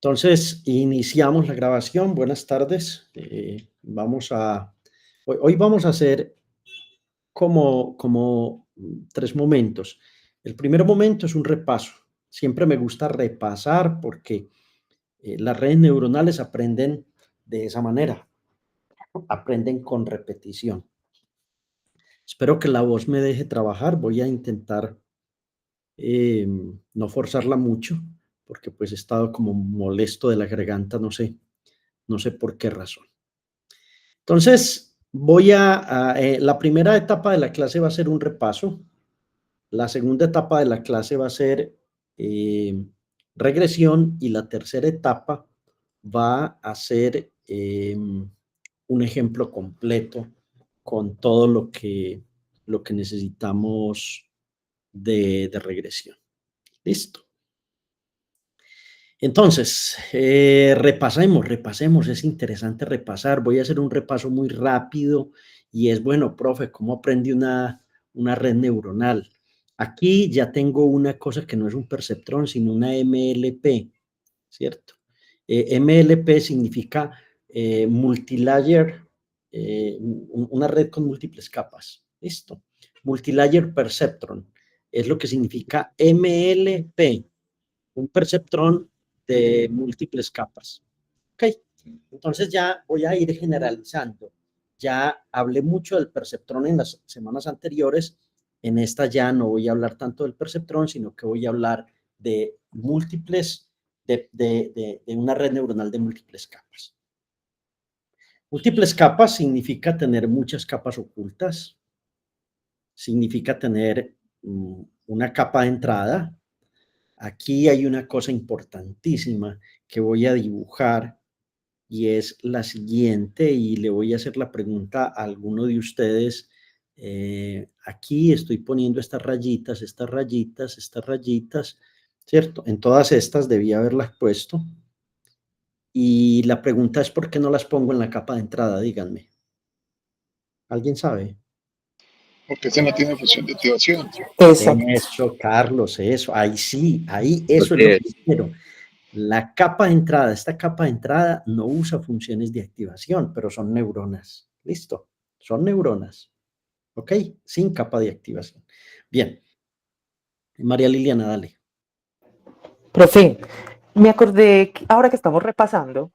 Entonces, iniciamos la grabación. Buenas tardes. Hoy vamos a hacer como tres momentos. El primer momento es un repaso. Siempre me gusta repasar porque las redes neuronales aprenden de esa manera, aprenden con repetición. Espero que la voz me deje trabajar. Voy a intentar no forzarla mucho porque pues he estado como molesto de la garganta, no sé por qué razón. Entonces, la primera etapa de la clase va a ser un repaso. La segunda etapa de la clase va a ser regresión y la tercera etapa va a ser un ejemplo completo con todo lo que necesitamos de regresión. ¿Listo? Entonces, repasemos, es interesante repasar. Voy a hacer un repaso muy rápido y es, bueno, profe, ¿cómo aprende una red neuronal? Aquí ya tengo una cosa que no es un perceptrón, sino una MLP, ¿cierto? MLP significa multilayer, una red con múltiples capas, ¿listo? Multilayer perceptron es lo que significa MLP, un perceptrón de múltiples capas. Ok, entonces ya voy a ir generalizando. Ya hablé mucho del perceptrón en las semanas anteriores. En esta ya no voy a hablar tanto del perceptrón, sino que voy a hablar de múltiples, de una red neuronal de múltiples capas. Múltiples capas significa tener muchas capas ocultas, significa tener una capa de entrada. Aquí hay una cosa importantísima que voy a dibujar y es la siguiente, y le voy a hacer la pregunta a alguno de ustedes. Aquí estoy poniendo estas rayitas, ¿cierto? En todas estas debía haberlas puesto. Y la pregunta es, ¿por qué no las pongo en la capa de entrada? Díganme. ¿Alguien sabe? Porque ese no tiene función de activación. Exacto. Eso, Carlos, eso. Ahí sí, eso es lo que quiero. La capa de entrada, esta capa de entrada no usa funciones de activación, pero son neuronas. ¿Listo? Son neuronas. ¿Ok? Sin capa de activación. Bien. María Liliana, dale. Profe, me acordé, ahora que estamos repasando,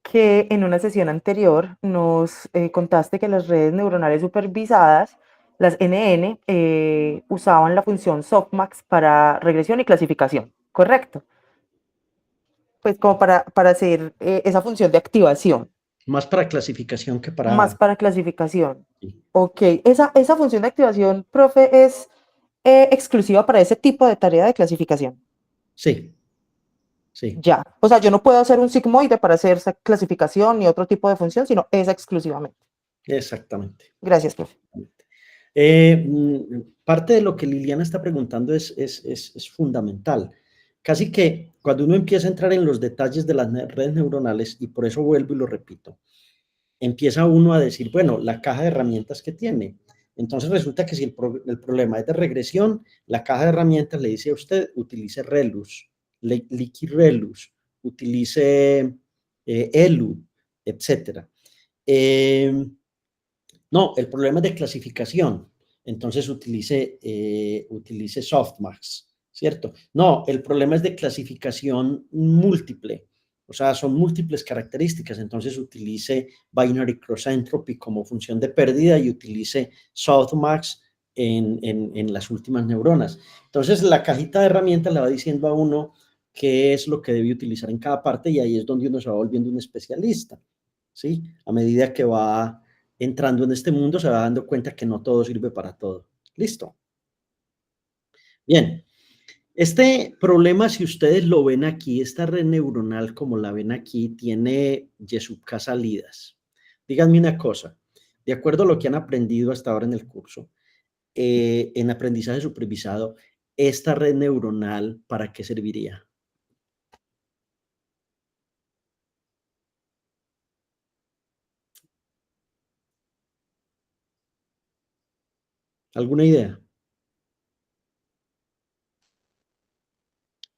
que en una sesión anterior nos contaste que las redes neuronales supervisadas, las NN, usaban la función softmax para regresión y clasificación, ¿correcto? Pues como para hacer esa función de activación. Más para clasificación que para... Más para clasificación. Sí. Ok, esa función de activación, profe, es exclusiva para ese tipo de tarea de clasificación. Sí. Sí. Ya, o sea, yo no puedo hacer un sigmoide para hacer esa clasificación ni otro tipo de función, sino esa exclusivamente. Exactamente. Gracias, profe. Parte de lo que Liliana está preguntando es fundamental. Casi que cuando uno empieza a entrar en los detalles de las redes neuronales, y por eso vuelvo y lo repito, empieza uno a decir, bueno, la caja de herramientas que tiene. Entonces resulta que si el problema es de regresión, la caja de herramientas le dice a usted, utilice ReLUs, Liquid ReLUs, utilice ELU, etc. No, el problema es de clasificación. Entonces utilice softmax, ¿cierto? No, el problema es de clasificación múltiple. O sea, son múltiples características. Entonces utilice binary cross entropy como función de pérdida y utilice softmax en las últimas neuronas. Entonces la cajita de herramientas le va diciendo a uno qué es lo que debe utilizar en cada parte y ahí es donde uno se va volviendo un especialista, ¿sí? A medida que va entrando en este mundo se va dando cuenta que no todo sirve para todo. ¿Listo? Bien. Este problema, si ustedes lo ven aquí, esta red neuronal, como la ven aquí, tiene Y sub K salidas. Díganme una cosa, de acuerdo a lo que han aprendido hasta ahora en el curso, en aprendizaje supervisado, esta red neuronal, ¿para qué serviría? ¿Alguna idea?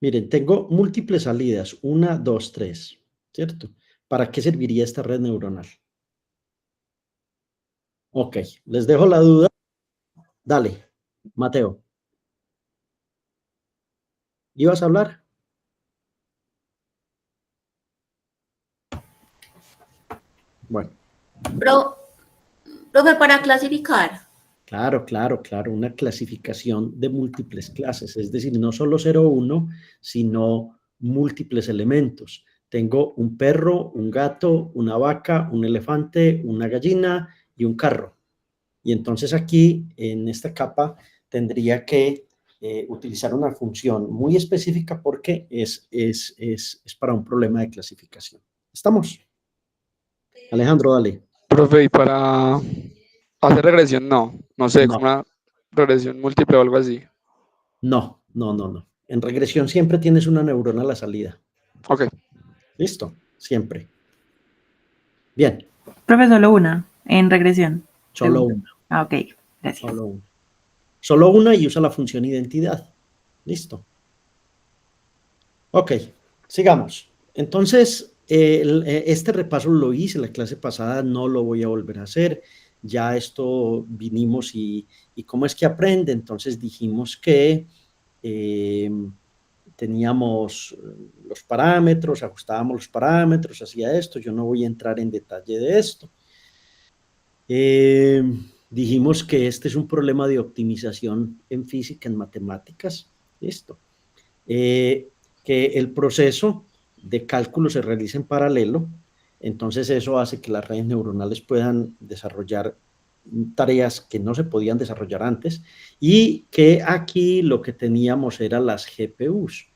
Miren, tengo múltiples salidas, 1, 2, 3, ¿cierto? ¿Para qué serviría esta red neuronal? Ok, les dejo la duda. Dale, Mateo. ¿Ibas a hablar? Bueno, Profe, para clasificar. claro, claro, claro, una clasificación de múltiples clases, es decir, no solo 0, 1, sino múltiples elementos. Tengo un perro, un gato, una vaca, un elefante, una gallina y un carro. Y entonces aquí, en esta capa, tendría que utilizar una función muy específica porque es para un problema de clasificación. ¿Estamos? Alejandro, dale. Profe, y para hacer regresión, no sé, No, como una regresión múltiple o algo así. no, no, no, no. En regresión siempre tienes una neurona a la salida. Ok, ¿Listo? Siempre. Bien, Profe, solo una, en regresión. solo Seguro. una, Ah, ok, gracias. solo una. Solo una y usa la función identidad. Listo. Ok, sigamos. Entonces, este repaso lo hice la clase pasada, no lo voy a volver a hacer. Ya esto vinimos y cómo es que aprende. Entonces dijimos que teníamos los parámetros, ajustábamos los parámetros, hacía esto. Yo no voy a entrar en detalle de esto. Dijimos que este es un problema de optimización en física, en matemáticas. Listo. Que el proceso de cálculo se realiza en paralelo, entonces eso hace que las redes neuronales puedan desarrollar tareas que no se podían desarrollar antes, y que aquí lo que teníamos eran las GPUs.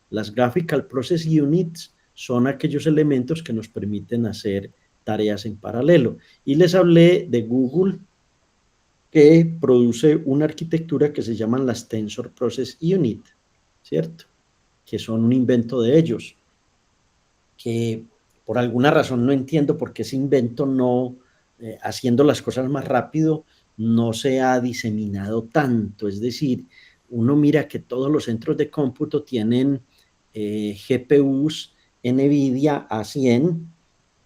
Las Graphical Process Units son aquellos elementos que nos permiten hacer tareas en paralelo. Y les hablé de Google, que produce una arquitectura que se llaman las Tensor Process Unit, ¿cierto? Que son un invento de ellos, que por alguna razón no entiendo por qué ese invento no, haciendo las cosas más rápido, no se ha diseminado tanto. Es decir, uno mira que todos los centros de cómputo tienen GPUs NVIDIA A100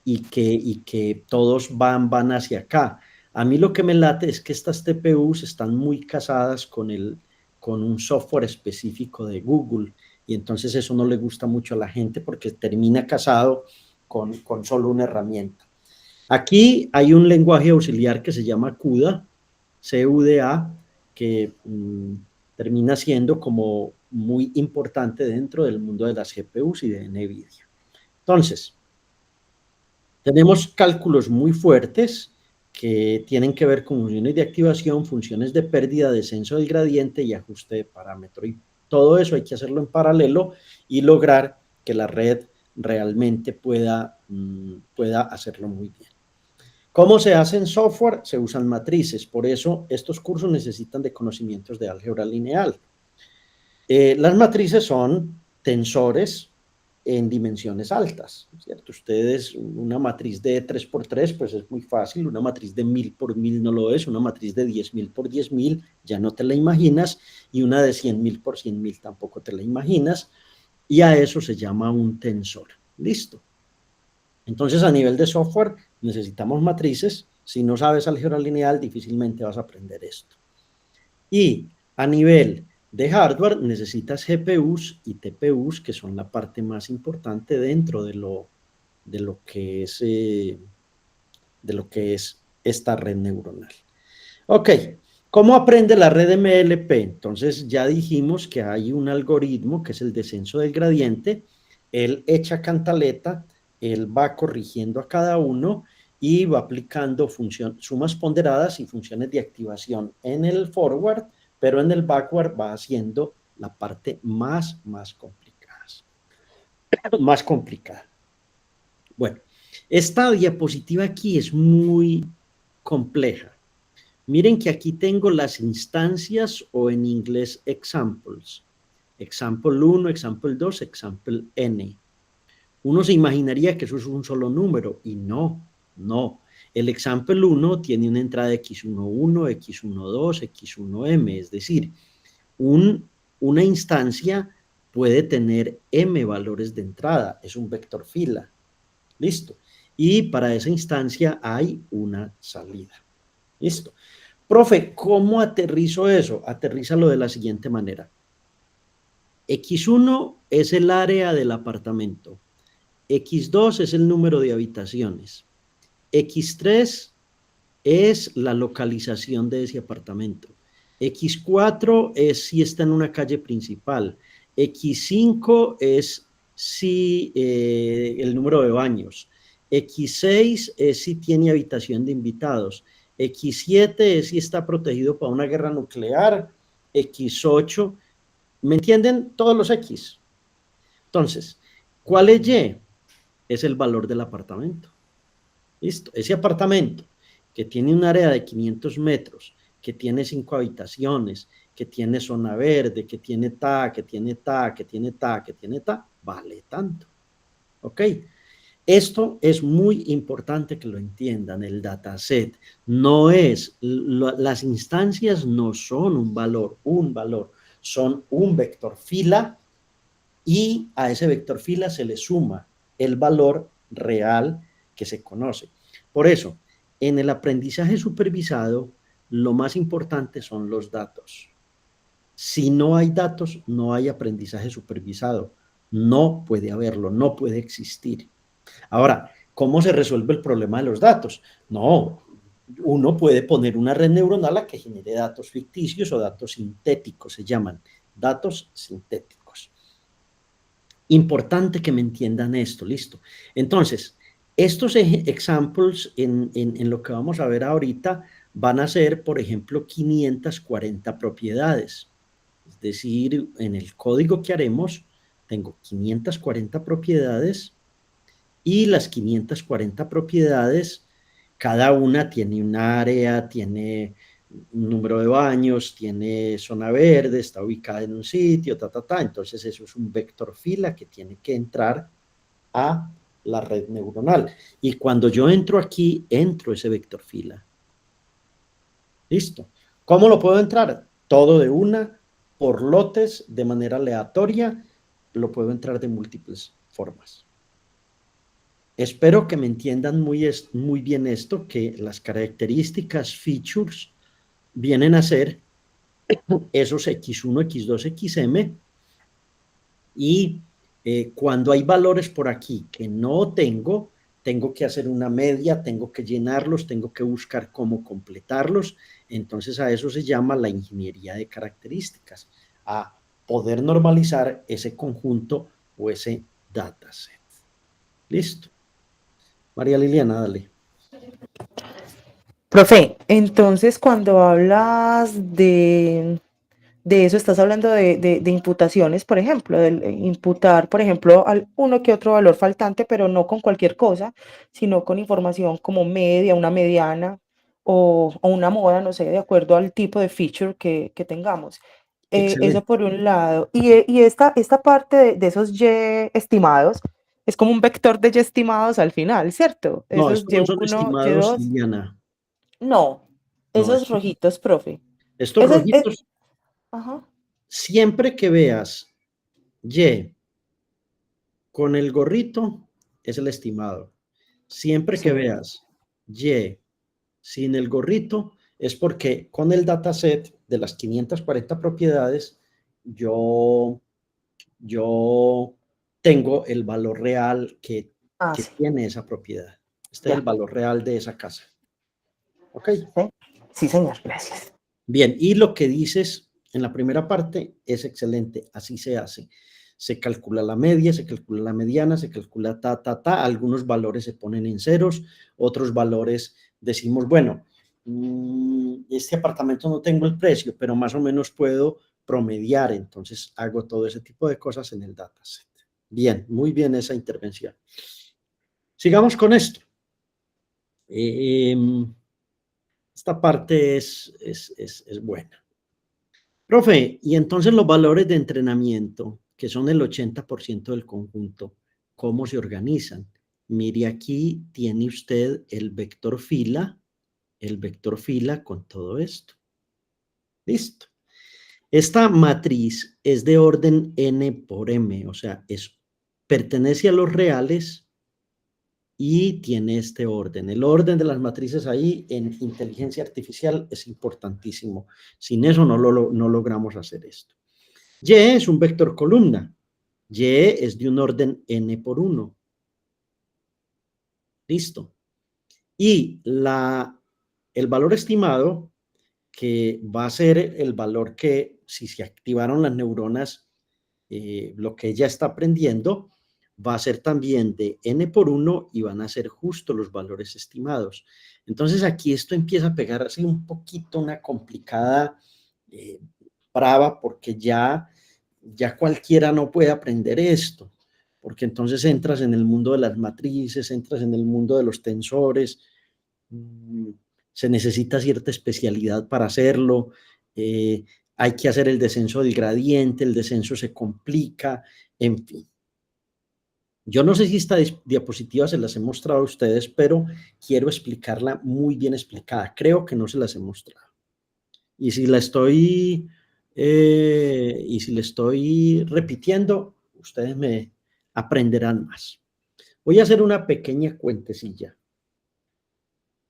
y que todos van hacia acá. A mí lo que me late es que estas TPUs están muy casadas con un software específico de Google, y entonces eso no le gusta mucho a la gente porque termina casado con solo una herramienta. Aquí hay un lenguaje auxiliar que se llama CUDA, CUDA, que termina siendo como muy importante dentro del mundo de las GPUs y de NVIDIA. Entonces, tenemos cálculos muy fuertes que tienen que ver con funciones de activación, funciones de pérdida, descenso del gradiente y ajuste de parámetro. Y todo eso hay que hacerlo en paralelo y lograr que la red realmente pueda hacerlo muy bien. ¿Cómo se hace en software? Se usan matrices. Por eso estos cursos necesitan de conocimientos de álgebra lineal. Las matrices son tensores en dimensiones altas, ¿cierto? Ustedes, una matriz de 3 por 3, pues es muy fácil. Una matriz de 1000 por 1000 no lo es. Una matriz de 10.000 por 10.000 ya no te la imaginas. Y una de 100.000 por 100.000 tampoco te la imaginas. Y a eso se llama un tensor. Listo. Entonces, a nivel de software, necesitamos matrices. Si no sabes álgebra lineal, difícilmente vas a aprender esto. Y a nivel de hardware, necesitas GPUs y TPUs, que son la parte más importante dentro de lo que es esta red neuronal. Ok, ¿cómo aprende la red MLP? Entonces ya dijimos que hay un algoritmo que es el descenso del gradiente. Él echa cantaleta, él va corrigiendo a cada uno y va aplicando sumas ponderadas y funciones de activación en el forward, pero en el backward va haciendo la parte más complicada. Más complicada. Bueno, esta diapositiva aquí es muy compleja. Miren que aquí tengo las instancias, o en inglés examples. Example 1, example 2, example n. Uno se imaginaría que eso es un solo número, y no. El example 1 tiene una entrada x11, x12, x1m, es decir, una instancia puede tener m valores de entrada, es un vector fila. Listo. Y para esa instancia hay una salida. Listo. Profe, ¿cómo aterrizo eso? Aterrízalo de la siguiente manera. X1 es el área del apartamento. X2 es el número de habitaciones. X3 es la localización de ese apartamento. X4 es si está en una calle principal. X5 es si el número de baños. X6 es si tiene habitación de invitados. X7 es si está protegido para una guerra nuclear. X8, ¿me entienden? Todos los X. Entonces, ¿cuál es Y? Es el valor del apartamento. ¿Listo? Ese apartamento que tiene un área de 500 metros, que tiene 5 habitaciones, que tiene zona verde, que tiene ta, que tiene ta, que tiene ta, que tiene ta, vale tanto. ¿Ok? Esto es muy importante que lo entiendan, el dataset. No es, las instancias no son un valor, son un vector fila y a ese vector fila se le suma el valor real que se conoce. Por eso, en el aprendizaje supervisado, lo más importante son los datos. Si no hay datos, no hay aprendizaje supervisado. No puede haberlo, no puede existir. Ahora, ¿cómo se resuelve el problema de los datos? No, uno puede poner una red neuronal a que genere datos ficticios o datos sintéticos, se llaman datos sintéticos. Importante que me entiendan esto, listo. Entonces, estos examples en lo que vamos a ver ahorita van a ser, por ejemplo, 540 propiedades. Es decir, en el código que haremos, tengo 540 propiedades y las 540 propiedades, cada una tiene un área, tiene un número de baños, tiene zona verde, está ubicada en un sitio, entonces eso es un vector fila que tiene que entrar a la red neuronal. Y cuando yo entro aquí, entro ese vector fila. Listo. ¿Cómo lo puedo entrar? Todo de una, por lotes, de manera aleatoria, lo puedo entrar de múltiples formas. Espero que me entiendan muy bien esto, que las características, features, vienen a ser esos X1, X2, XM, y cuando hay valores por aquí que no tengo que hacer una media, tengo que llenarlos, tengo que buscar cómo completarlos, entonces a eso se llama la ingeniería de características, a poder normalizar ese conjunto o ese dataset. Listo. María Liliana, dale. Profe, entonces cuando hablas de eso, estás hablando de imputaciones, por ejemplo, de imputar, por ejemplo, uno que otro valor faltante, pero no con cualquier cosa, sino con información como media, una mediana o una moda, no sé, de acuerdo al tipo de feature que tengamos. Eso Excelente. por un lado. Y esta parte de esos Y estimados es como un vector de Y estimados al final, ¿cierto? No, Esos estos no son Y1, estimados, Y2. Liliana. No, No, esos rojitos, profe. estos Ese es, rojitos, ajá, siempre que veas Y con el gorrito, es el estimado. Siempre que sí. veas Y sin el gorrito, es porque con el dataset de las 540 propiedades, yo tengo el valor real que Ah, sí, tiene esa propiedad. Este es el ya. valor real de esa casa. ¿Ok? Sí, sí, señor, gracias. Bien, y lo que dices en la primera parte es excelente, así se hace. Se calcula la media, se calcula la mediana, se calcula algunos valores se ponen en ceros, otros valores decimos, bueno, este apartamento no tengo el precio, pero más o menos puedo promediar, entonces hago todo ese tipo de cosas en el dataset. Bien, muy bien esa intervención. Sigamos con esto. Esta parte es buena. Profe, y entonces los valores de entrenamiento, que son el 80% del conjunto, ¿cómo se organizan? Mire, aquí tiene usted el vector fila con todo esto. Listo. Esta matriz es de orden n por m, o sea, pertenece a los reales y tiene este orden. El orden de las matrices ahí en inteligencia artificial es importantísimo. Sin eso no logramos hacer esto. Y es un vector columna. Y es de un orden n por 1. Listo. Y el valor estimado, que va a ser el valor que, si se activaron las neuronas, lo que ella está aprendiendo, va a ser también de n por 1 y van a ser justo los valores estimados. Entonces aquí esto empieza a pegarse un poquito una complicada brava, porque ya cualquiera no puede aprender esto, porque entonces entras en el mundo de las matrices, entras en el mundo de los tensores, se necesita cierta especialidad para hacerlo, hay que hacer el descenso del gradiente, el descenso se complica, en fin. Yo no sé si esta diapositiva se las he mostrado a ustedes, pero quiero explicarla muy bien explicada. Creo que no se las he mostrado. Y si la estoy repitiendo, ustedes me aprenderán más. Voy a hacer una pequeña cuentecilla.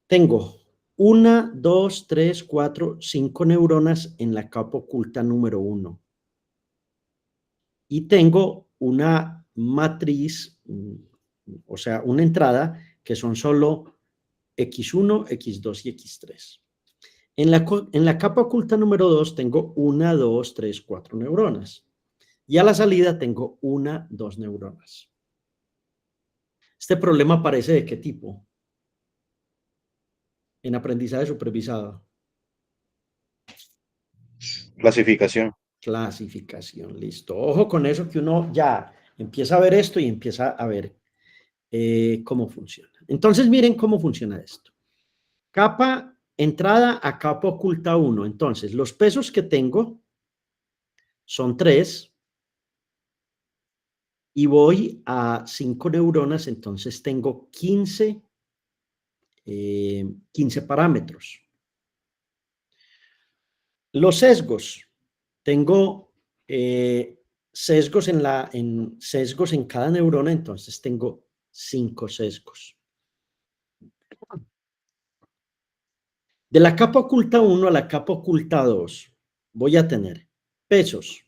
Tengo 1, 2, 3, 4, 5 neuronas en la capa oculta número 1. Y tengo una matriz, o sea, una entrada que son solo X1, X2 y X3. En la capa oculta número 2 tengo 1, 2, 3, 4 neuronas. Y a la salida tengo 1, 2 neuronas. ¿Este problema aparece de qué tipo? En aprendizaje supervisado. Clasificación. Clasificación, listo. Ojo con eso, que uno ya empieza a ver esto y empieza a ver cómo funciona. Entonces miren cómo funciona esto. Capa, entrada a capa oculta 1. Entonces los pesos que tengo son 3 y voy a 5 neuronas, entonces tengo 15 parámetros. Los sesgos, tengo sesgos sesgos en cada neurona, entonces tengo 5 sesgos. De la capa oculta 1 a la capa oculta 2 voy a tener pesos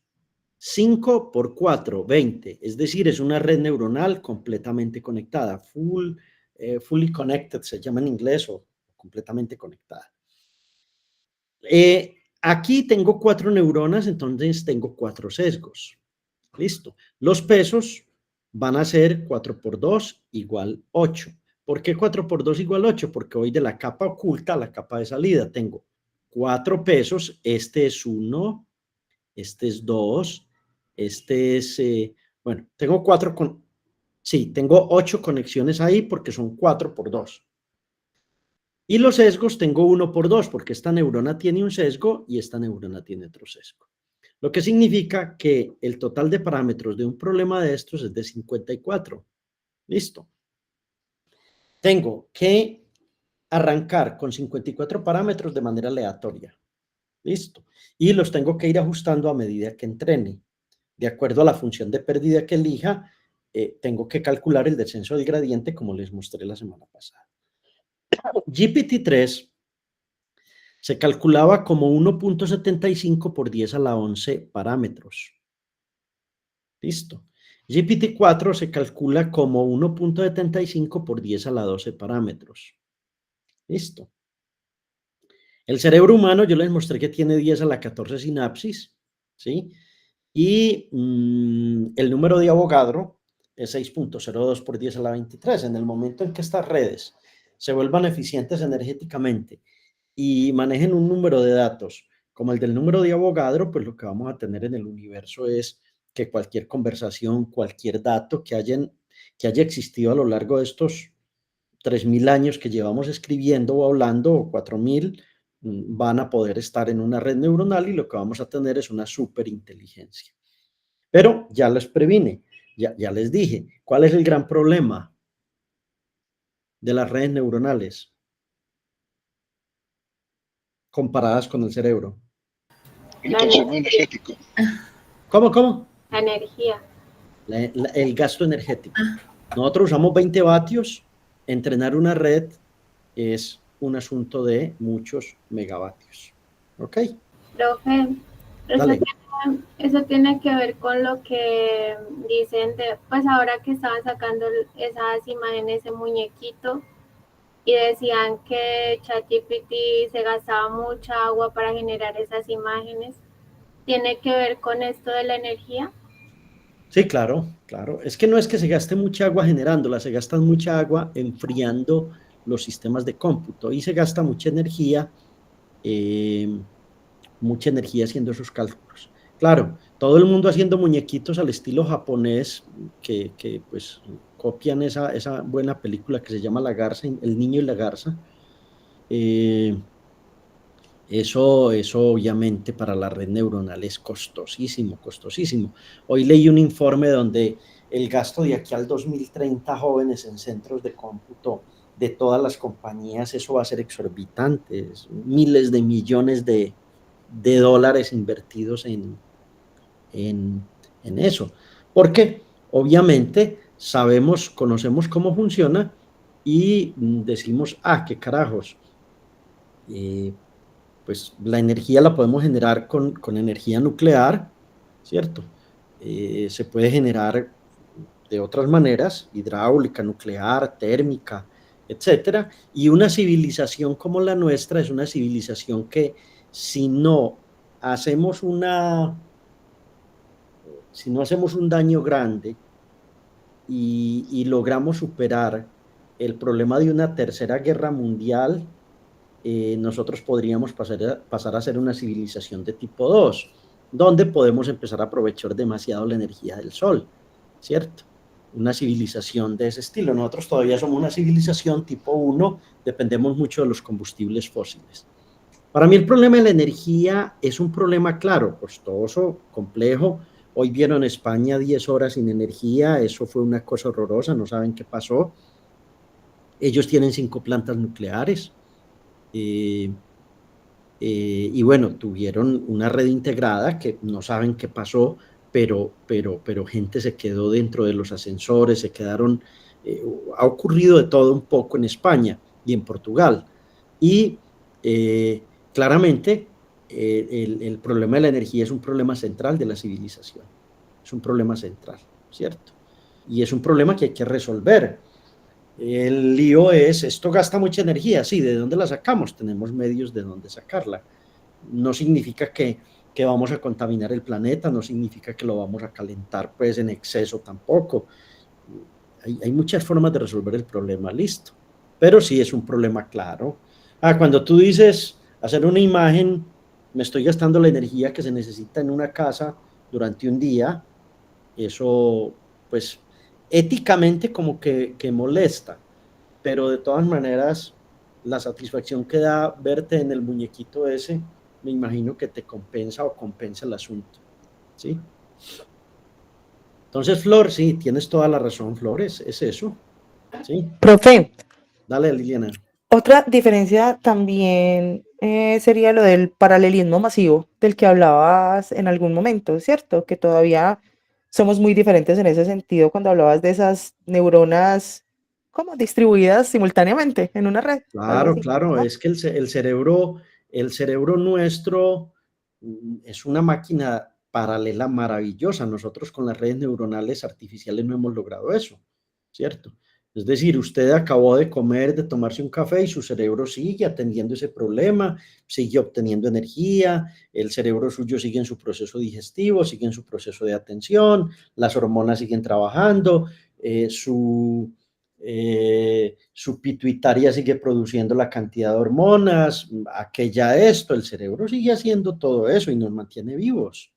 5 por 4, 20, es decir, es una red neuronal completamente conectada, fully connected se llama en inglés, o completamente conectada. Aquí tengo 4 neuronas, entonces tengo 4 sesgos. Listo. Los pesos van a ser 4 por 2 igual 8. ¿Por qué 4 por 2 igual 8? Porque voy de la capa oculta a la capa de salida. Tengo 4 pesos, este es 1, este es 2, este es, bueno, tengo 8 conexiones ahí porque son 4 por 2. Y los sesgos tengo 1 por 2 porque esta neurona tiene un sesgo y esta neurona tiene otro sesgo. Lo que significa que el total de parámetros de un problema de estos es de 54. Listo. Tengo que arrancar con 54 parámetros de manera aleatoria. Listo. Y los tengo que ir ajustando a medida que entrene. De acuerdo a la función de pérdida que elija, tengo que calcular el descenso del gradiente como les mostré la semana pasada. GPT-3 se calculaba como 1.75 por 10 a la 11 parámetros. Listo. GPT-4 se calcula como 1.75 por 10 a la 12 parámetros. Listo. El cerebro humano, yo les mostré que tiene 10 a la 14 sinapsis, ¿sí? Y el número de Avogadro es 6.02 por 10 a la 23. En el momento en que estas redes se vuelvan eficientes energéticamente y manejen un número de datos como el del número de Avogadro, pues lo que vamos a tener en el universo es que cualquier conversación, cualquier dato que haya existido a lo largo de estos 3.000 años que llevamos escribiendo o hablando, o 4.000, van a poder estar en una red neuronal y lo que vamos a tener es una superinteligencia. Pero ya les previne, ya les dije, ¿cuál es el gran problema de las redes neuronales comparadas con el cerebro? El consumo energético. ¿Cómo? La energía. El gasto energético. Nosotros usamos 20 vatios. Entrenar una red es un asunto de muchos megavatios. ¿Ok? Profe, Dale. eso tiene que ver con lo que dicen de, pues ahora que estaban sacando esas imágenes, ese muñequito, y decían que ChatGPT se gastaba mucha agua para generar esas imágenes. ¿Tiene que ver con esto de la energía? Sí, claro. Es que no es que se gaste mucha agua generándola, se gasta mucha agua enfriando los sistemas de cómputo y se gasta mucha energía haciendo esos cálculos. Claro, todo el mundo haciendo muñequitos al estilo japonés, que pues copian esa buena película que se llama La Garza, El Niño y la Garza. Eso obviamente para la red neuronal es costosísimo. Hoy leí un informe donde el gasto de aquí al 2030 jóvenes en centros de cómputo de todas las compañías, eso va a ser exorbitante, miles de millones de dólares invertidos en eso. Porque obviamente conocemos cómo funciona y decimos, qué carajos, pues la energía la podemos generar con energía nuclear, ¿cierto? Se puede generar de otras maneras, hidráulica, nuclear, térmica, etcétera. Y una civilización como la nuestra es una civilización que si no hacemos un daño grande y logramos superar el problema de una tercera guerra mundial, nosotros podríamos pasar a ser una civilización de tipo 2, donde podemos empezar a aprovechar demasiado la energía del sol, ¿cierto? Una civilización de ese estilo. Nosotros todavía somos una civilización tipo 1, dependemos mucho de los combustibles fósiles. Para mí el problema de la energía es un problema, claro, costoso, complejo. Hoy vieron España 10 horas sin energía, eso fue una cosa horrorosa, no saben qué pasó. Ellos tienen 5 plantas nucleares. Y bueno, tuvieron una red integrada que no saben qué pasó, pero gente se quedó dentro de los ascensores, ha ocurrido de todo un poco en España y en Portugal. Y claramente el problema de la energía es un problema central de la civilización, es un problema central, ¿cierto? Y es un problema que hay que resolver. El lío es, esto gasta mucha energía, sí, ¿de dónde la sacamos? Tenemos medios de dónde sacarla. No significa que vamos a contaminar el planeta, no significa que lo vamos a calentar pues en exceso tampoco. Hay muchas formas de resolver el problema, listo. Pero sí es un problema claro. Cuando tú dices hacer una imagen, me estoy gastando la energía que se necesita en una casa durante un día, eso pues éticamente como que molesta, pero de todas maneras la satisfacción que da verte en el muñequito ese, me imagino que te compensa o compensa el asunto, ¿sí? Entonces, Flor, sí, tienes toda la razón, Flor, es eso, ¿sí? Profe, Dale, Liliana. otra diferencia también sería lo del paralelismo masivo del que hablabas en algún momento, ¿cierto? Que todavía somos muy diferentes en ese sentido cuando hablabas de esas neuronas como distribuidas simultáneamente en una red, algo así, Claro, ¿no? es que el cerebro nuestro es una máquina paralela maravillosa. Nosotros con las redes neuronales artificiales no hemos logrado eso, ¿cierto? Es decir, usted acabó de comer, de tomarse un café y su cerebro sigue atendiendo ese problema, sigue obteniendo energía, el cerebro suyo sigue en su proceso digestivo, sigue en su proceso de atención, las hormonas siguen trabajando, su pituitaria sigue produciendo la cantidad de hormonas, aquella esto, el cerebro sigue haciendo todo eso y nos mantiene vivos,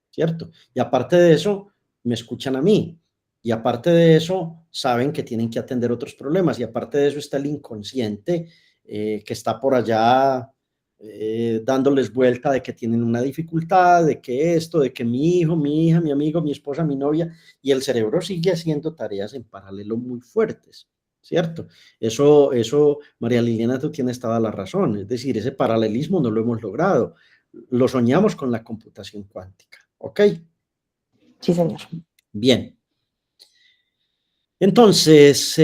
¿cierto? Y aparte de eso, me escuchan a mí. Y aparte de eso, saben que tienen que atender otros problemas. Y aparte de eso está el inconsciente que está por allá dándoles vuelta de que tienen una dificultad, de que esto, de que mi hijo, mi hija, mi amigo, mi esposa, mi novia, y el cerebro sigue haciendo tareas en paralelo muy fuertes, ¿cierto? Eso, María Liliana, tú tienes toda la razón. Es decir, ese paralelismo no lo hemos logrado. lo soñamos con la computación cuántica, ¿ok? Sí, señor. Bien. Entonces,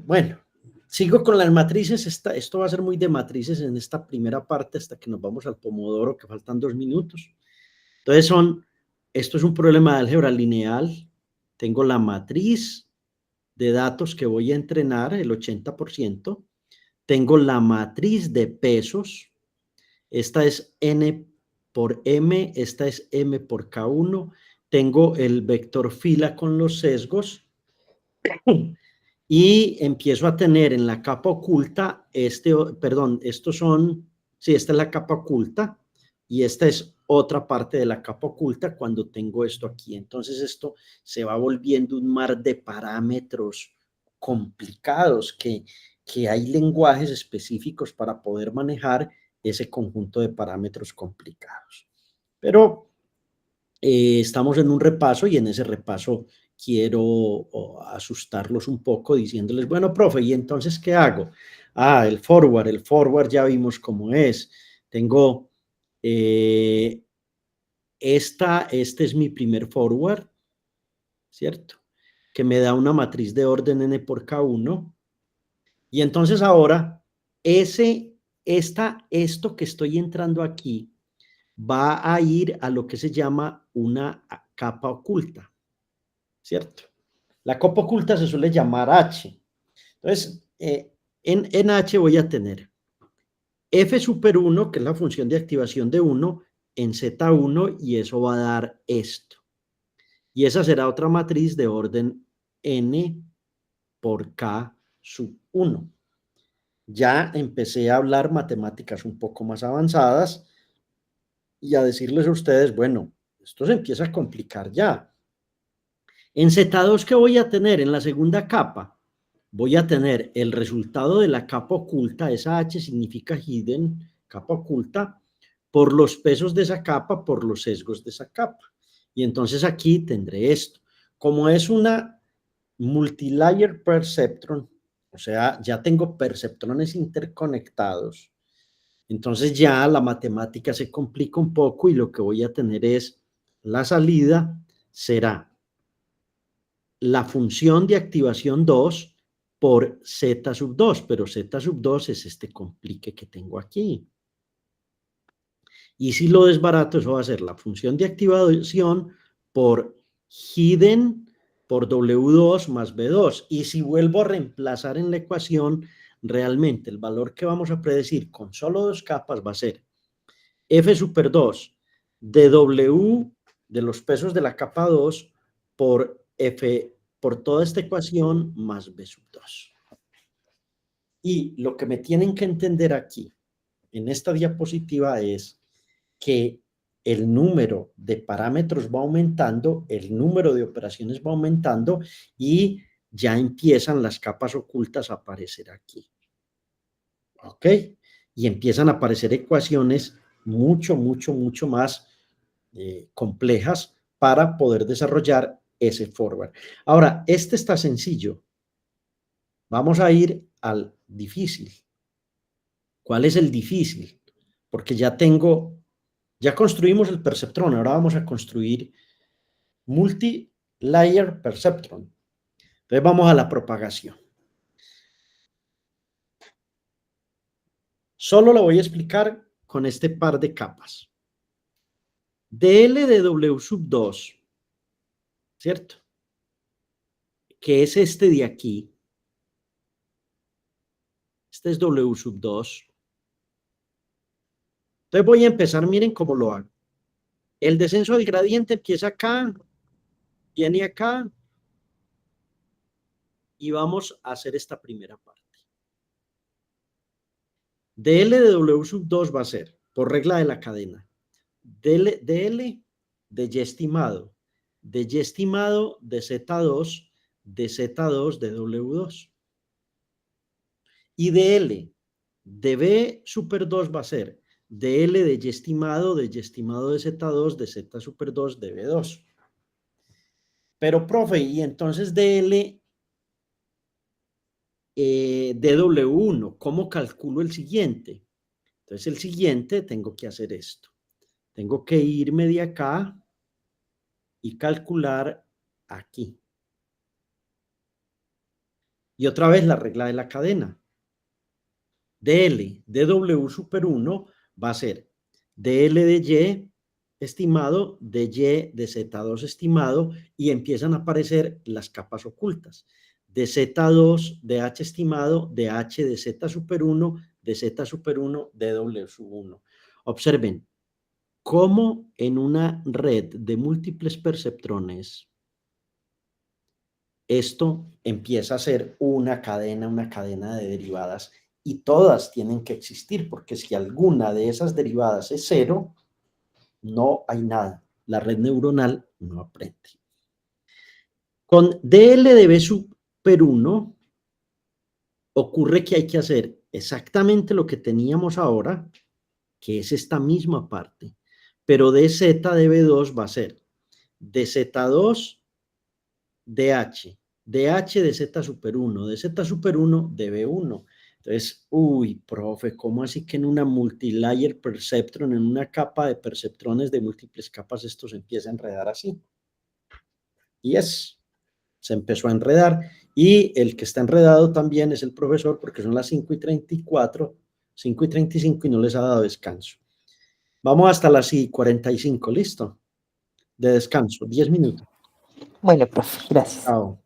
bueno, sigo con las matrices. Esto va a ser muy de matrices en esta primera parte hasta que nos vamos al Pomodoro, que faltan 2 minutos. Entonces esto es un problema de álgebra lineal. Tengo la matriz de datos que voy a entrenar, el 80%. Tengo la matriz de pesos. Esta es n por m, esta es m por k1. Tengo el vector fila con los sesgos. Y empiezo a tener en la capa oculta, esta es la capa oculta y esta es otra parte de la capa oculta cuando tengo esto aquí. Entonces esto se va volviendo un mar de parámetros complicados que hay lenguajes específicos para poder manejar ese conjunto de parámetros complicados. Pero estamos en un repaso y en ese repaso quiero asustarlos un poco diciéndoles, bueno, profe, ¿y entonces qué hago? El forward ya vimos cómo es. Tengo, este es mi primer forward, ¿cierto? Que me da una matriz de orden n por k1. Y entonces ahora, esto que estoy entrando aquí, va a ir a lo que se llama una capa oculta, ¿cierto? La capa oculta se suele llamar H. Entonces, en H voy a tener f super 1, que es la función de activación de 1, en Z1, y eso va a dar esto. Y esa será otra matriz de orden n por k sub 1. Ya empecé a hablar matemáticas un poco más avanzadas y a decirles a ustedes, bueno, esto se empieza a complicar ya. En Z2, ¿qué voy a tener? En la segunda capa, voy a tener el resultado de la capa oculta, esa H significa hidden, capa oculta, por los pesos de esa capa, por los sesgos de esa capa. Y entonces aquí tendré esto. Como es una multilayer perceptron, o sea, ya tengo perceptrones interconectados, entonces ya la matemática se complica un poco y lo que voy a tener es la salida será la función de activación 2 por z sub 2, pero z sub 2 es este complique que tengo aquí. Y si lo desbarato, eso va a ser la función de activación por hidden por W2 más B2. Y si vuelvo a reemplazar en la ecuación, realmente el valor que vamos a predecir con solo 2 capas va a ser F super 2 de W de los pesos de la capa 2 por F por toda esta ecuación más B sub 2. Y lo que me tienen que entender aquí, en esta diapositiva, es que el número de parámetros va aumentando, el número de operaciones va aumentando y ya empiezan las capas ocultas a aparecer aquí. ¿Ok? Y empiezan a aparecer ecuaciones mucho más complejas para poder desarrollar ese forward. Ahora, este está sencillo. Vamos a ir al difícil. ¿Cuál es el difícil? Porque ya construimos el perceptrón, ahora vamos a construir multi-layer perceptron. Entonces vamos a la propagación. Solo lo voy a explicar con este par de capas. dl de W sub 2, ¿cierto? Que es este de aquí. Este es W sub 2. Entonces voy a empezar, miren cómo lo hago. El descenso del gradiente empieza acá, viene acá, y vamos a hacer esta primera parte. dl de W sub 2 va a ser, por regla de la cadena, dl de y estimado, de y estimado de Z2, de Z2 de W2. Y dl de B super 2 va a ser dl de y estimado de Z2, de Z super 2 de B2. Pero, profe, y entonces dl de W1, ¿cómo calculo el siguiente? Entonces, el siguiente, tengo que hacer esto. Tengo que irme de acá y calcular aquí. Y otra vez la regla de la cadena. DL de W super 1 va a ser DL de Y estimado, de Y de Z2 estimado, y empiezan a aparecer las capas ocultas. De Z2, de H estimado, de H de Z super 1, de Z super 1, de W sub 1. Observen cómo en una red de múltiples perceptrones esto empieza a ser una cadena de derivadas y todas tienen que existir, porque si alguna de esas derivadas es cero, no hay nada. La red neuronal no aprende. Con DL de B super 1 ocurre que hay que hacer exactamente lo que teníamos ahora, que es esta misma parte, pero dz de B2 va a ser dz2 DH, DH de Z super 1, de Z super 1 de B1. Entonces, uy, profe, ¿cómo así que en una multilayer perceptron, en una capa de perceptrones de múltiples capas, esto se empieza a enredar así? Y se empezó a enredar. Y el que está enredado también es el profesor, porque son las 5:34, 5:35 y no les ha dado descanso. Vamos hasta las 45, ¿listo? De descanso, 10 minutos. Bueno, profe, gracias. Chao.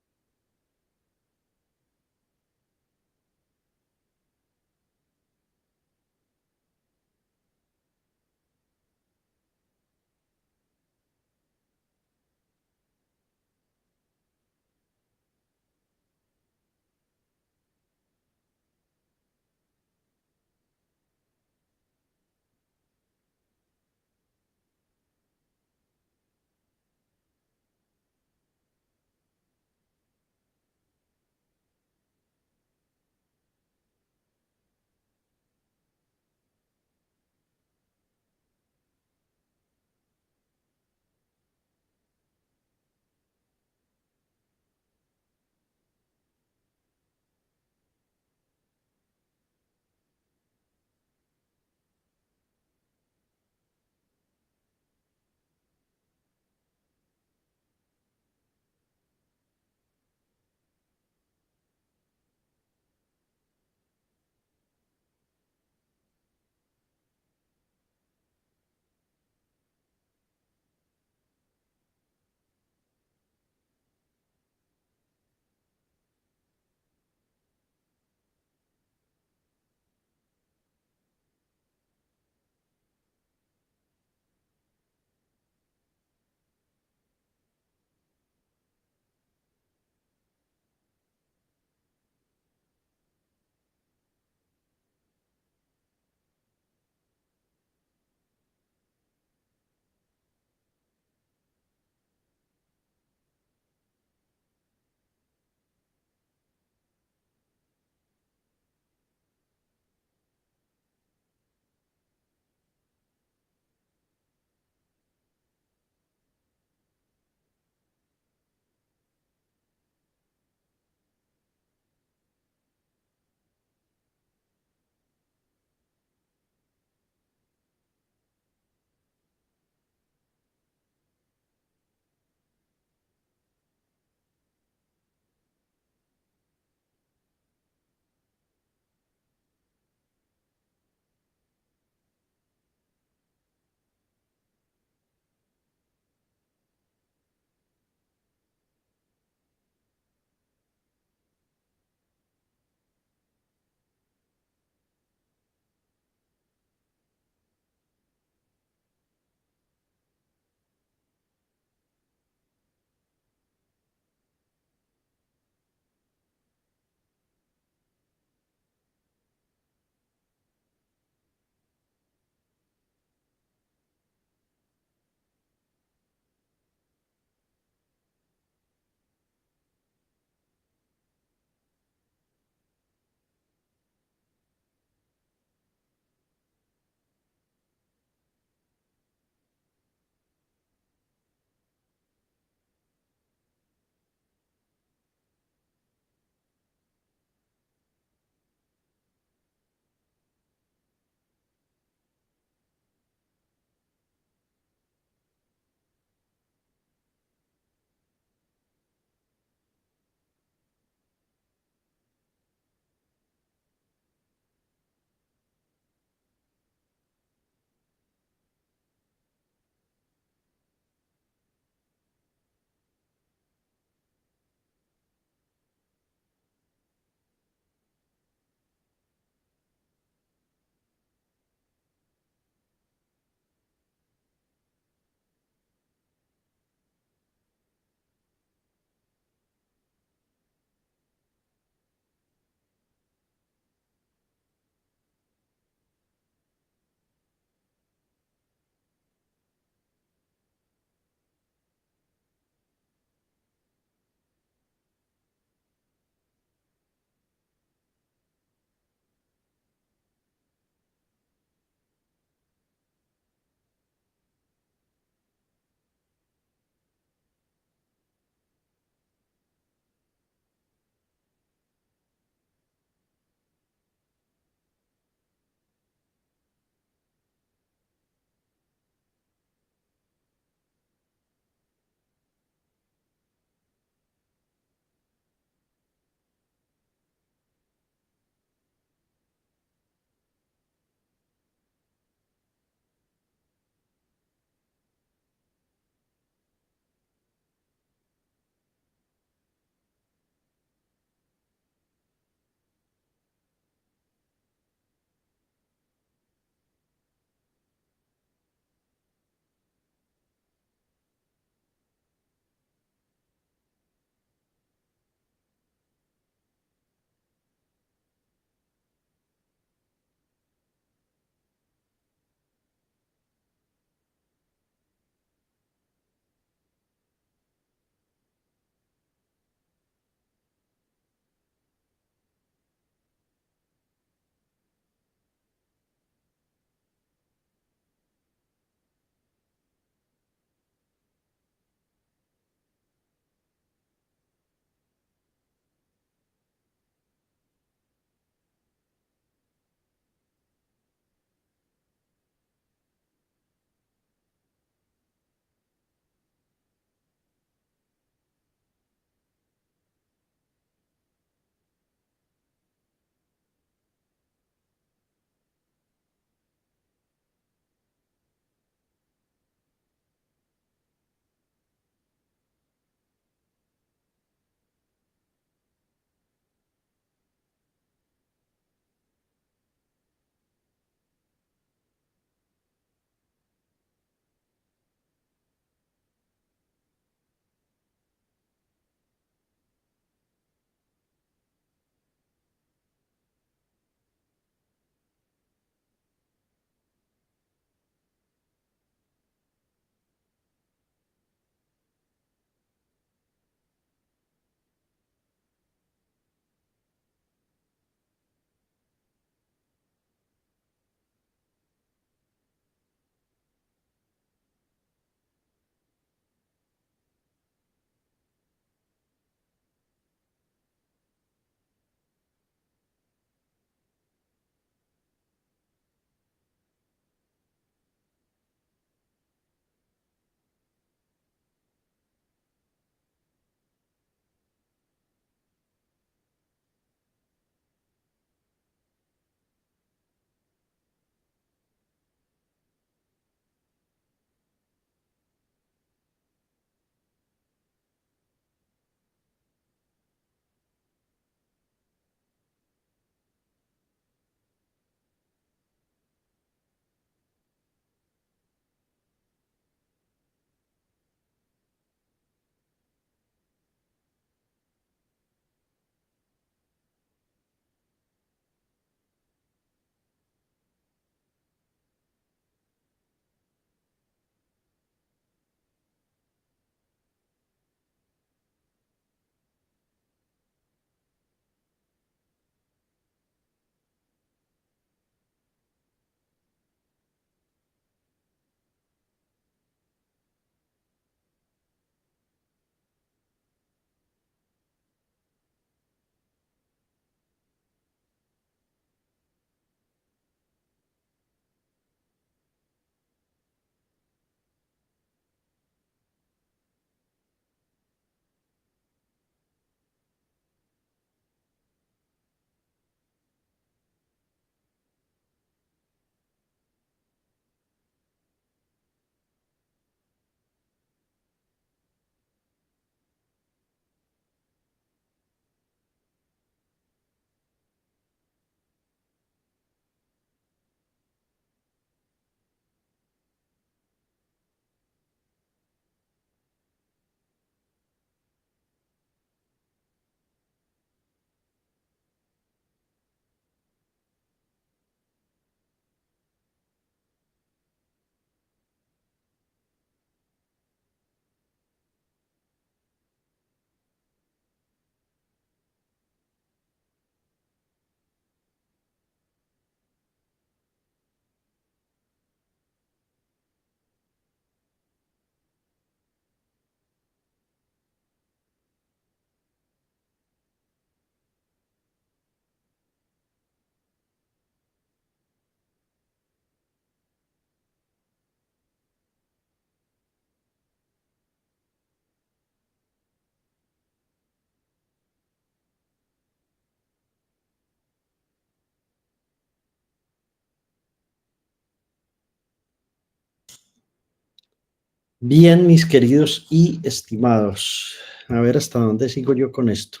Bien, mis queridos y estimados. A ver hasta dónde sigo yo con esto.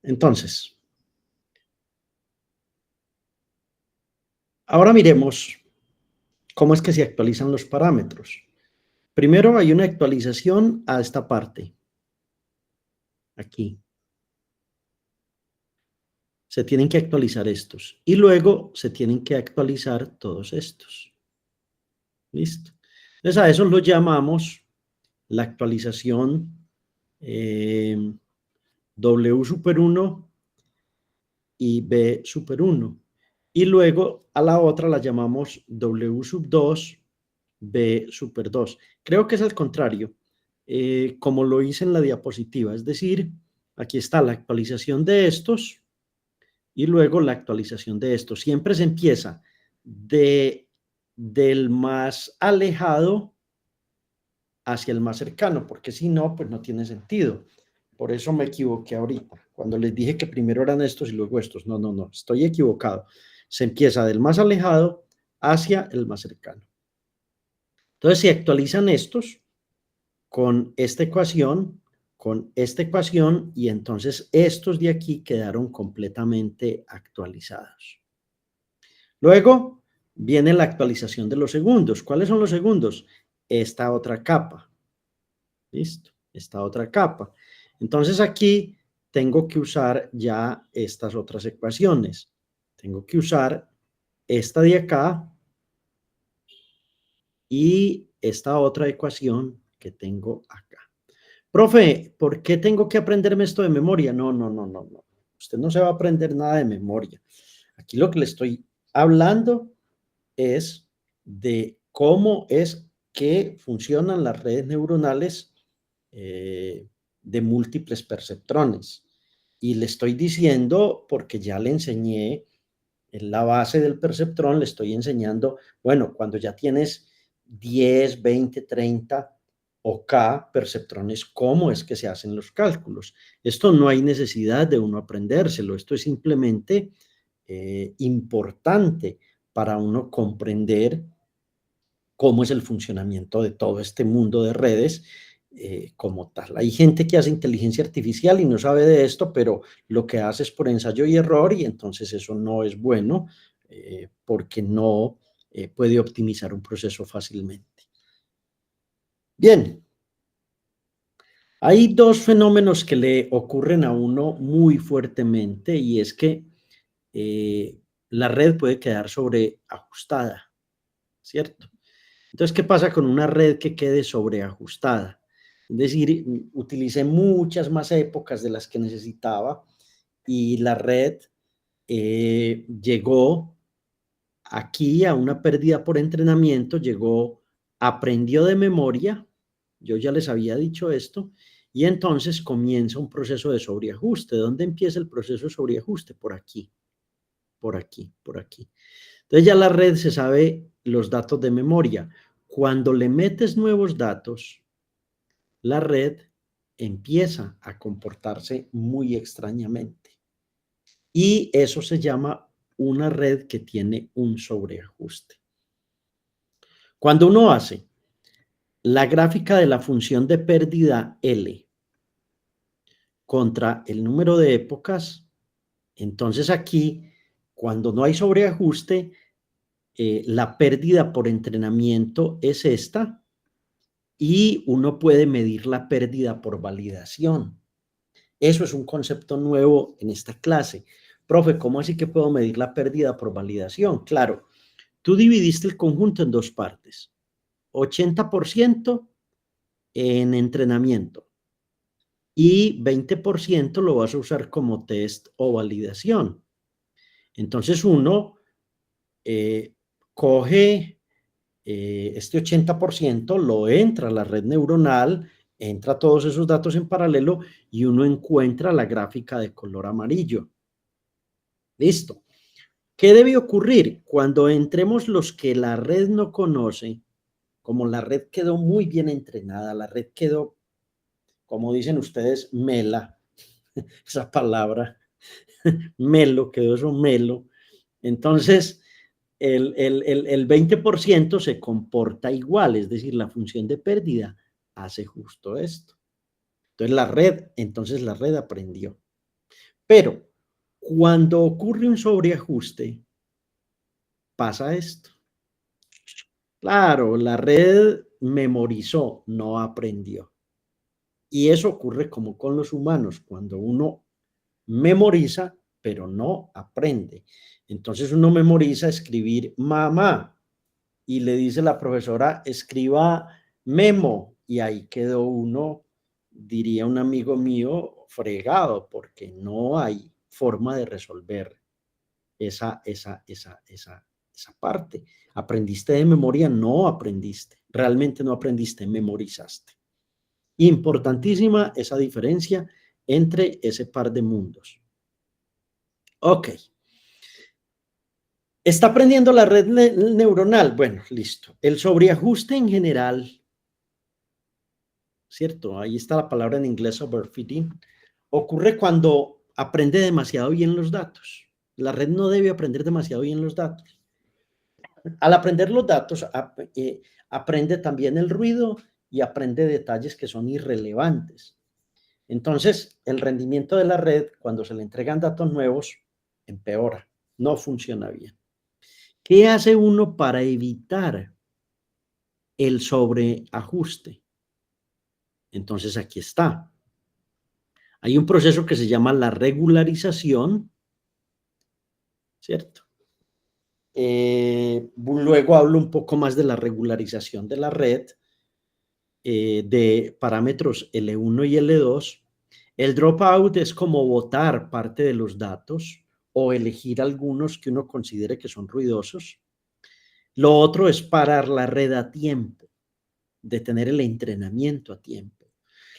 Entonces, ahora miremos cómo es que se actualizan los parámetros. Primero hay una actualización a esta parte. Aquí. Se tienen que actualizar estos. Y luego se tienen que actualizar todos estos. ¿Listo? Entonces a eso lo llamamos la actualización W super 1 y B super 1. Y luego a la otra la llamamos W sub 2, B super 2. Creo que es al contrario, como lo hice en la diapositiva. Es decir, aquí está la actualización de estos y luego la actualización de estos. Siempre se empieza del más alejado hacia el más cercano, porque si no, pues no tiene sentido. Por eso me equivoqué ahorita, cuando les dije que primero eran estos y luego estos. No, no, no, estoy equivocado. Se empieza del más alejado hacia el más cercano. Entonces, si actualizan estos con esta ecuación, y entonces estos de aquí quedaron completamente actualizados. Luego viene la actualización de los segundos. ¿Cuáles son los segundos? Esta otra capa. ¿Listo? Esta otra capa. Entonces aquí tengo que usar ya estas otras ecuaciones. Tengo que usar esta de acá y esta otra ecuación que tengo acá. Profe, ¿por qué tengo que aprenderme esto de memoria? No, no, no, no, no. Usted no se va a aprender nada de memoria. Aquí lo que le estoy hablando es de cómo es que funcionan las redes neuronales de múltiples perceptrones. Y le estoy diciendo, porque ya le enseñé en la base del perceptrón, le estoy enseñando, bueno, cuando ya tienes 10, 20, 30 o K perceptrones, cómo es que se hacen los cálculos. Esto no hay necesidad de uno aprendérselo, esto es simplemente importante para uno comprender cómo es el funcionamiento de todo este mundo de redes como tal. Hay gente que hace inteligencia artificial y no sabe de esto, pero lo que hace es por ensayo y error y entonces eso no es bueno porque no puede optimizar un proceso fácilmente. Bien, hay dos fenómenos que le ocurren a uno muy fuertemente y es que la red puede quedar sobreajustada, ¿cierto? Entonces, ¿qué pasa con una red que quede sobreajustada? Es decir, utilicé muchas más épocas de las que necesitaba y la red llegó aquí a una pérdida por entrenamiento, aprendió de memoria, yo ya les había dicho esto, y entonces comienza un proceso de sobreajuste. ¿Dónde empieza el proceso de sobreajuste? Por aquí, por aquí, por aquí. Entonces ya la red se sabe los datos de memoria. Cuando le metes nuevos datos, la red empieza a comportarse muy extrañamente. Y eso se llama una red que tiene un sobreajuste. Cuando uno hace la gráfica de la función de pérdida L contra el número de épocas, entonces aquí, cuando no hay sobreajuste, la pérdida por entrenamiento es esta y uno puede medir la pérdida por validación. Eso es un concepto nuevo en esta clase. Profe, ¿cómo así que puedo medir la pérdida por validación? Claro, tú dividiste el conjunto en dos partes. 80% en entrenamiento y 20% lo vas a usar como test o validación. Entonces uno coge este 80%, lo entra a la red neuronal, entra todos esos datos en paralelo y uno encuentra la gráfica de color amarillo. Listo. ¿Qué debe ocurrir? Cuando entremos los que la red no conoce, como la red quedó muy bien entrenada, la red quedó, como dicen ustedes, mela, esa palabra, melo, quedó eso melo. Entonces, el 20% se comporta igual, es decir, la función de pérdida hace justo esto. Entonces la red aprendió. Pero cuando ocurre un sobreajuste, pasa esto. Claro, la red memorizó, no aprendió. Y eso ocurre como con los humanos, cuando uno memoriza, pero no aprende. Entonces uno memoriza escribir mamá y le dice la profesora, escriba memo, y ahí quedó uno, diría un amigo mío, fregado, porque no hay forma de resolver esa parte. ¿Aprendiste de memoria? No aprendiste. Realmente no aprendiste, memorizaste. Importantísima esa diferencia entre ese par de mundos. Ok. ¿Está aprendiendo la red neuronal? Bueno, listo. El sobreajuste en general, ¿cierto? Ahí está la palabra en inglés, overfitting. Ocurre cuando aprende demasiado bien los datos. La red no debe aprender demasiado bien los datos. Al aprender los datos, aprende también el ruido y aprende detalles que son irrelevantes. Entonces, el rendimiento de la red, cuando se le entregan datos nuevos, empeora, no funciona bien. ¿Qué hace uno para evitar el sobreajuste? Entonces, aquí está. Hay un proceso que se llama la regularización, ¿cierto? Luego hablo un poco más de la regularización de la red, de parámetros L1 y L2. El dropout es como botar parte de los datos o elegir algunos que uno considere que son ruidosos. Lo otro es parar la red a tiempo, detener el entrenamiento a tiempo.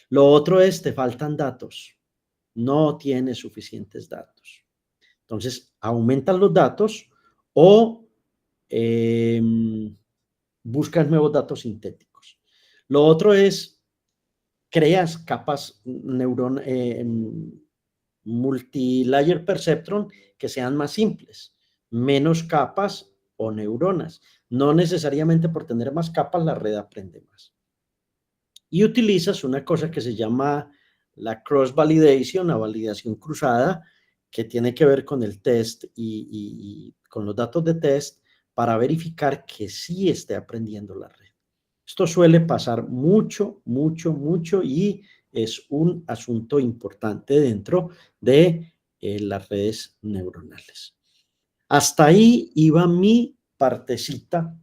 Lo otro es, te faltan datos, no tienes suficientes datos. Entonces, aumentan los datos o buscas nuevos datos sintéticos. Lo otro es, creas capas multilayer perceptron que sean más simples, menos capas o neuronas. No necesariamente por tener más capas la red aprende más. Y utilizas una cosa que se llama la cross validation, la validación cruzada, que tiene que ver con el test y con los datos de test para verificar que sí esté aprendiendo la red. Esto suele pasar mucho, mucho, mucho y es un asunto importante dentro de las redes neuronales. Hasta ahí iba mi partecita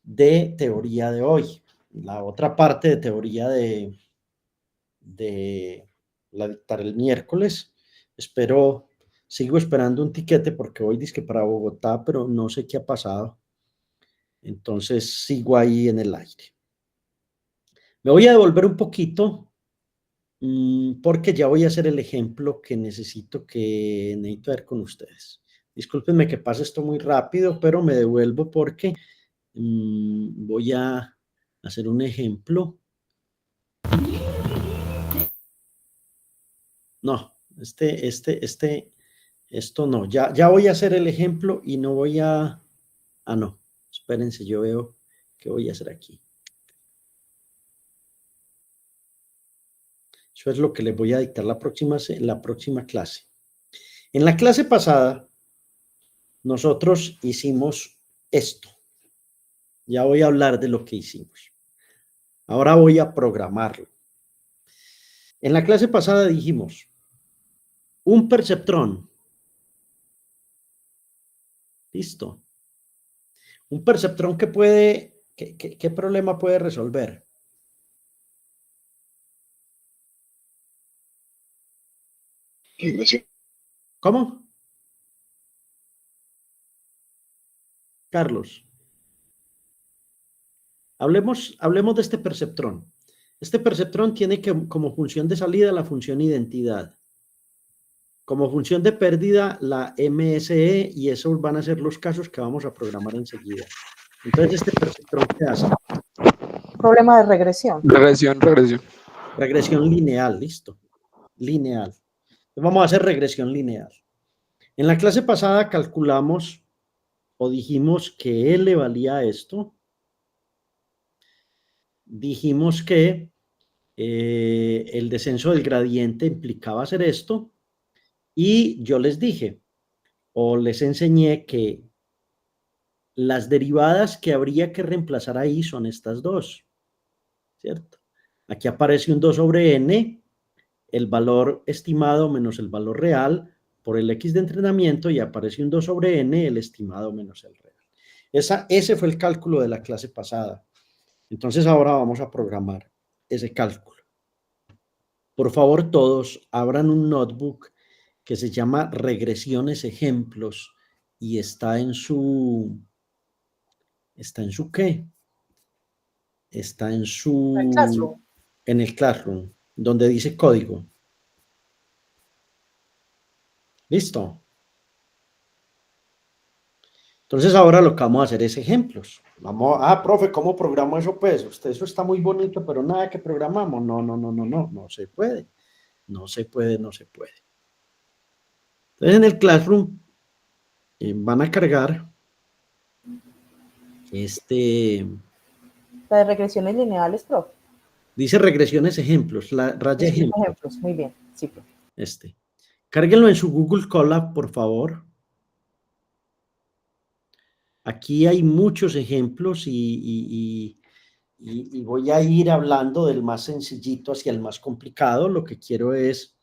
de teoría de hoy. La otra parte de teoría la dictaré el miércoles. Sigo esperando un tiquete porque hoy dizque para Bogotá, pero no sé qué ha pasado. Entonces sigo ahí en el aire. Me voy a devolver un poquito porque ya voy a hacer el ejemplo que necesito ver con ustedes. Discúlpenme que pase esto muy rápido, pero me devuelvo porque voy a hacer un ejemplo. No, esto no. Ya voy a hacer el ejemplo y no voy a... Ah, no. Espérense, yo veo qué voy a hacer aquí. Eso es lo que les voy a dictar la próxima clase. En la clase pasada, nosotros hicimos esto. Ya voy a hablar de lo que hicimos. Ahora voy a programarlo. En la clase pasada dijimos, un perceptrón. Listo. Un perceptrón que puede, ¿qué problema puede resolver? Regresión. ¿Cómo? Carlos. Hablemos de este perceptrón. Este perceptrón tiene como función de salida la función identidad. Como función de pérdida, la MSE, y esos van a ser los casos que vamos a programar enseguida. Entonces, este perceptrón, ¿qué hace? Problema de regresión. Regresión. Regresión lineal, listo. Lineal. Vamos a hacer regresión lineal. En la clase pasada calculamos o dijimos que L valía esto. Dijimos que el descenso del gradiente implicaba hacer esto. Y yo les dije, o les enseñé que las derivadas que habría que reemplazar ahí son estas dos, ¿cierto? Aquí aparece un 2 sobre n, el valor estimado menos el valor real por el x de entrenamiento, y aparece un 2 sobre n, el estimado menos el real. Ese fue el cálculo de la clase pasada. Entonces ahora vamos a programar ese cálculo. Por favor, todos abran un notebook que se llama Regresiones Ejemplos y está en su ¿qué? Está en el Classroom, donde dice código. ¿Listo? Entonces ahora lo que vamos a hacer es ejemplos. Profe, ¿cómo programo eso? Pues eso está muy bonito, pero nada que programamos. No se puede. No se puede. Entonces en el Classroom van a cargar La de regresiones lineales, profe. dice regresiones ejemplos, la raya ejemplos. Muy bien, sí, profe. Cárguenlo en su Google Colab, por favor. Aquí hay muchos ejemplos y voy a ir hablando del más sencillito hacia el más complicado. Lo que quiero es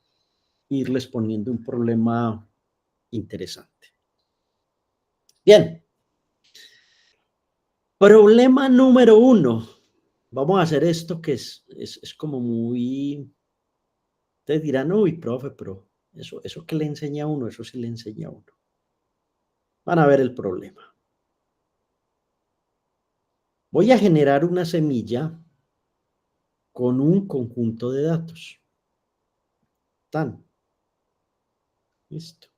irles poniendo un problema interesante. Bien. Problema número 1. Vamos a hacer esto que es como muy... Ustedes dirán, uy, profe, pero eso que le enseña a uno, eso sí le enseña a uno. Van a ver el problema. Voy a generar una semilla con un conjunto de datos. Listo.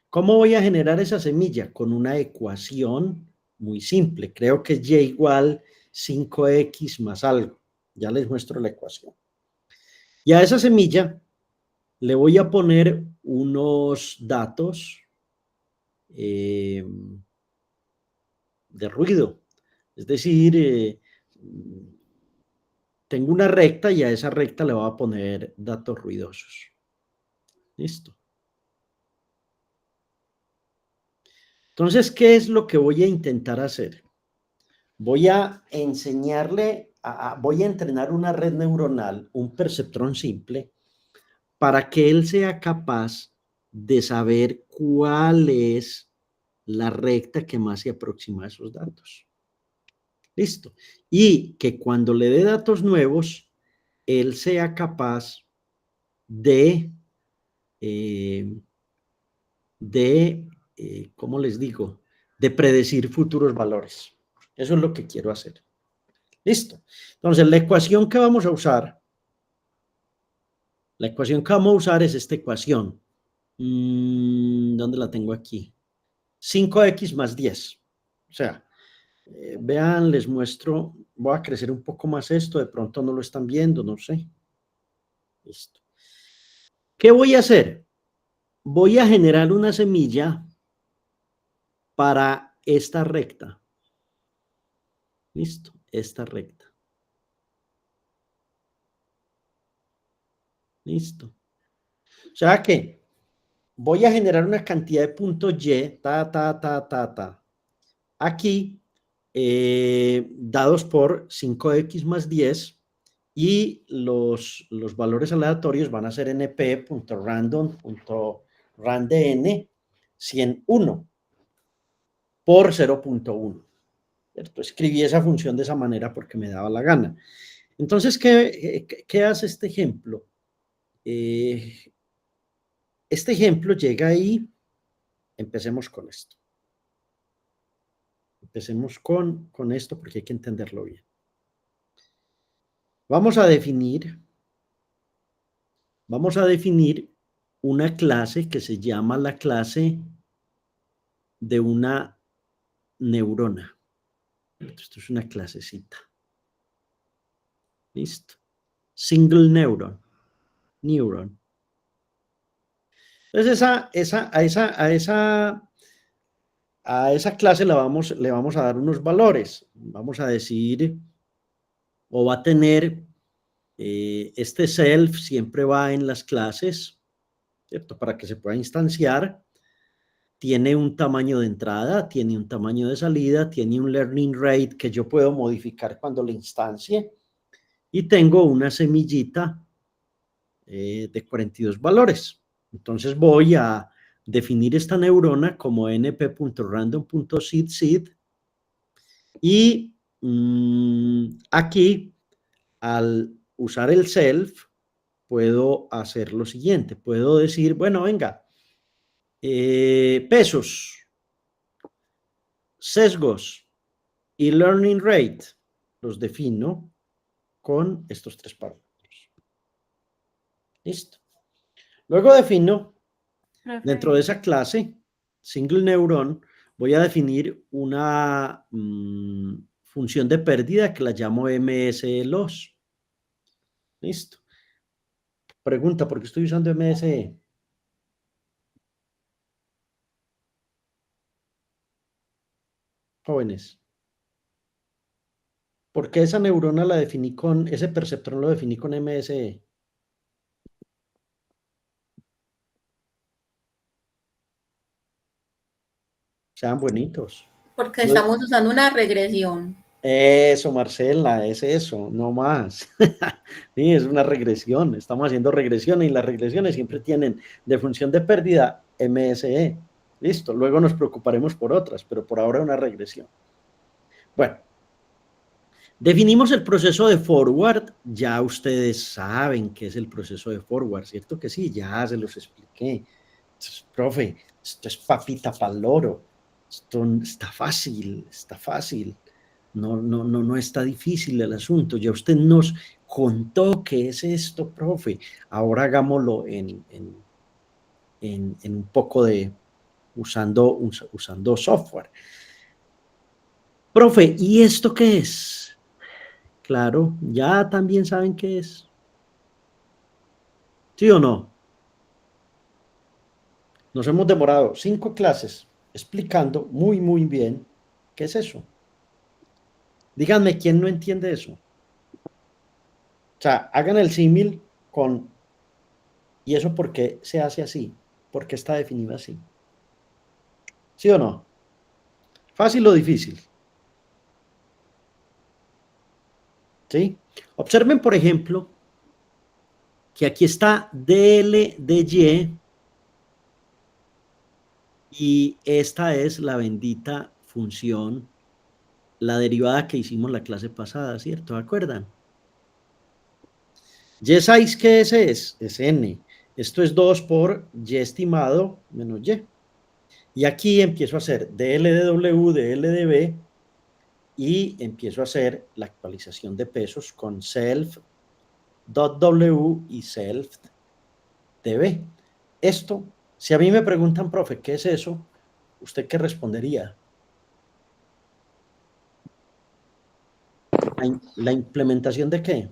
¿Cómo voy a generar esa semilla? Con una ecuación muy simple. Creo que es y igual 5x más algo. Ya les muestro la ecuación. Y a esa semilla le voy a poner unos datos de ruido. Es decir, tengo una recta y a esa recta le voy a poner datos ruidosos. Listo. Entonces, ¿qué es lo que voy a intentar hacer? Voy a enseñarle, voy a entrenar una red neuronal, un perceptrón simple, para que él sea capaz de saber cuál es la recta que más se aproxima a esos datos. Listo. Y que cuando le dé datos nuevos, él sea capaz de ¿cómo les digo? De predecir futuros valores. Eso es lo que quiero hacer. Listo. Entonces, la ecuación que vamos a usar es esta ecuación. ¿Dónde la tengo aquí? 5x más 10. O sea, vean, les muestro. Voy a crecer un poco más esto. De pronto no lo están viendo, no sé. Listo. ¿Qué voy a hacer? Voy a generar una semilla para esta recta. Listo, esta recta. Listo. O sea que voy a generar una cantidad de puntos Y, aquí, dados por 5x más 10, y los valores aleatorios van a ser np.random.randn 101 por 0.1. ¿Cierto? Escribí esa función de esa manera porque me daba la gana. Entonces, ¿qué hace este ejemplo? Este ejemplo llega ahí. Empecemos con esto. Empecemos con esto porque hay que entenderlo bien. Vamos a definir una clase que se llama la clase de una neurona. Esto es una clasecita. Listo. Single neuron. Entonces a esa clase le vamos a dar unos valores. Vamos a decir, o va a tener, este self siempre va en las clases, ¿cierto? Para que se pueda instanciar. Tiene un tamaño de entrada, tiene un tamaño de salida, tiene un learning rate que yo puedo modificar cuando lo instancie. Y tengo una semillita de 42 valores. Entonces voy a definir esta neurona como np.random.seed y aquí, al usar el self, puedo hacer lo siguiente. Puedo decir, bueno, venga, pesos, sesgos y learning rate los defino con estos tres parámetros. Listo. Luego defino, dentro de esa clase, single neuron, voy a definir una función de pérdida que la llamo MSE-loss. Listo. Pregunta, ¿por qué estoy usando MSE? Jóvenes. ¿Por qué esa neurona la definí con, ese perceptrón lo definí con MSE? Sean bonitos. Porque estamos usando una regresión. Eso, Marcela, es eso, no más. Sí, es una regresión. Estamos haciendo regresiones y las regresiones siempre tienen de función de pérdida MSE. Listo, luego nos preocuparemos por otras, pero por ahora una regresión. Bueno, definimos el proceso de forward. Ya ustedes saben qué es el proceso de forward, ¿cierto que sí? Ya se los expliqué. Entonces, profe, esto es papita para el loro. Esto está fácil, está fácil. No está difícil el asunto. Ya usted nos contó qué es esto, profe. Ahora hagámoslo en un poco de usando software. Profe, ¿y esto qué es? Claro, ya también saben qué es. ¿Sí o no? Nos hemos demorado 5 clases explicando muy bien qué es eso. Díganme, ¿quién no entiende eso? O sea, hagan el símil con, ¿y eso por qué se hace así? ¿Por qué está definido así? ¿Sí o no? ¿Fácil o difícil? ¿Sí? Observen, por ejemplo, que aquí está DL de y esta es la bendita función, la derivada que hicimos la clase pasada, ¿cierto? ¿Se acuerdan? Y sabéis que ese es n. Esto es 2 por y estimado menos y. Y aquí empiezo a hacer dl de w, dl de b, y empiezo a hacer la actualización de pesos con self.w y self.db. Esto, si a mí me preguntan, profe, ¿qué es eso? ¿Usted qué respondería? ¿La implementación de qué?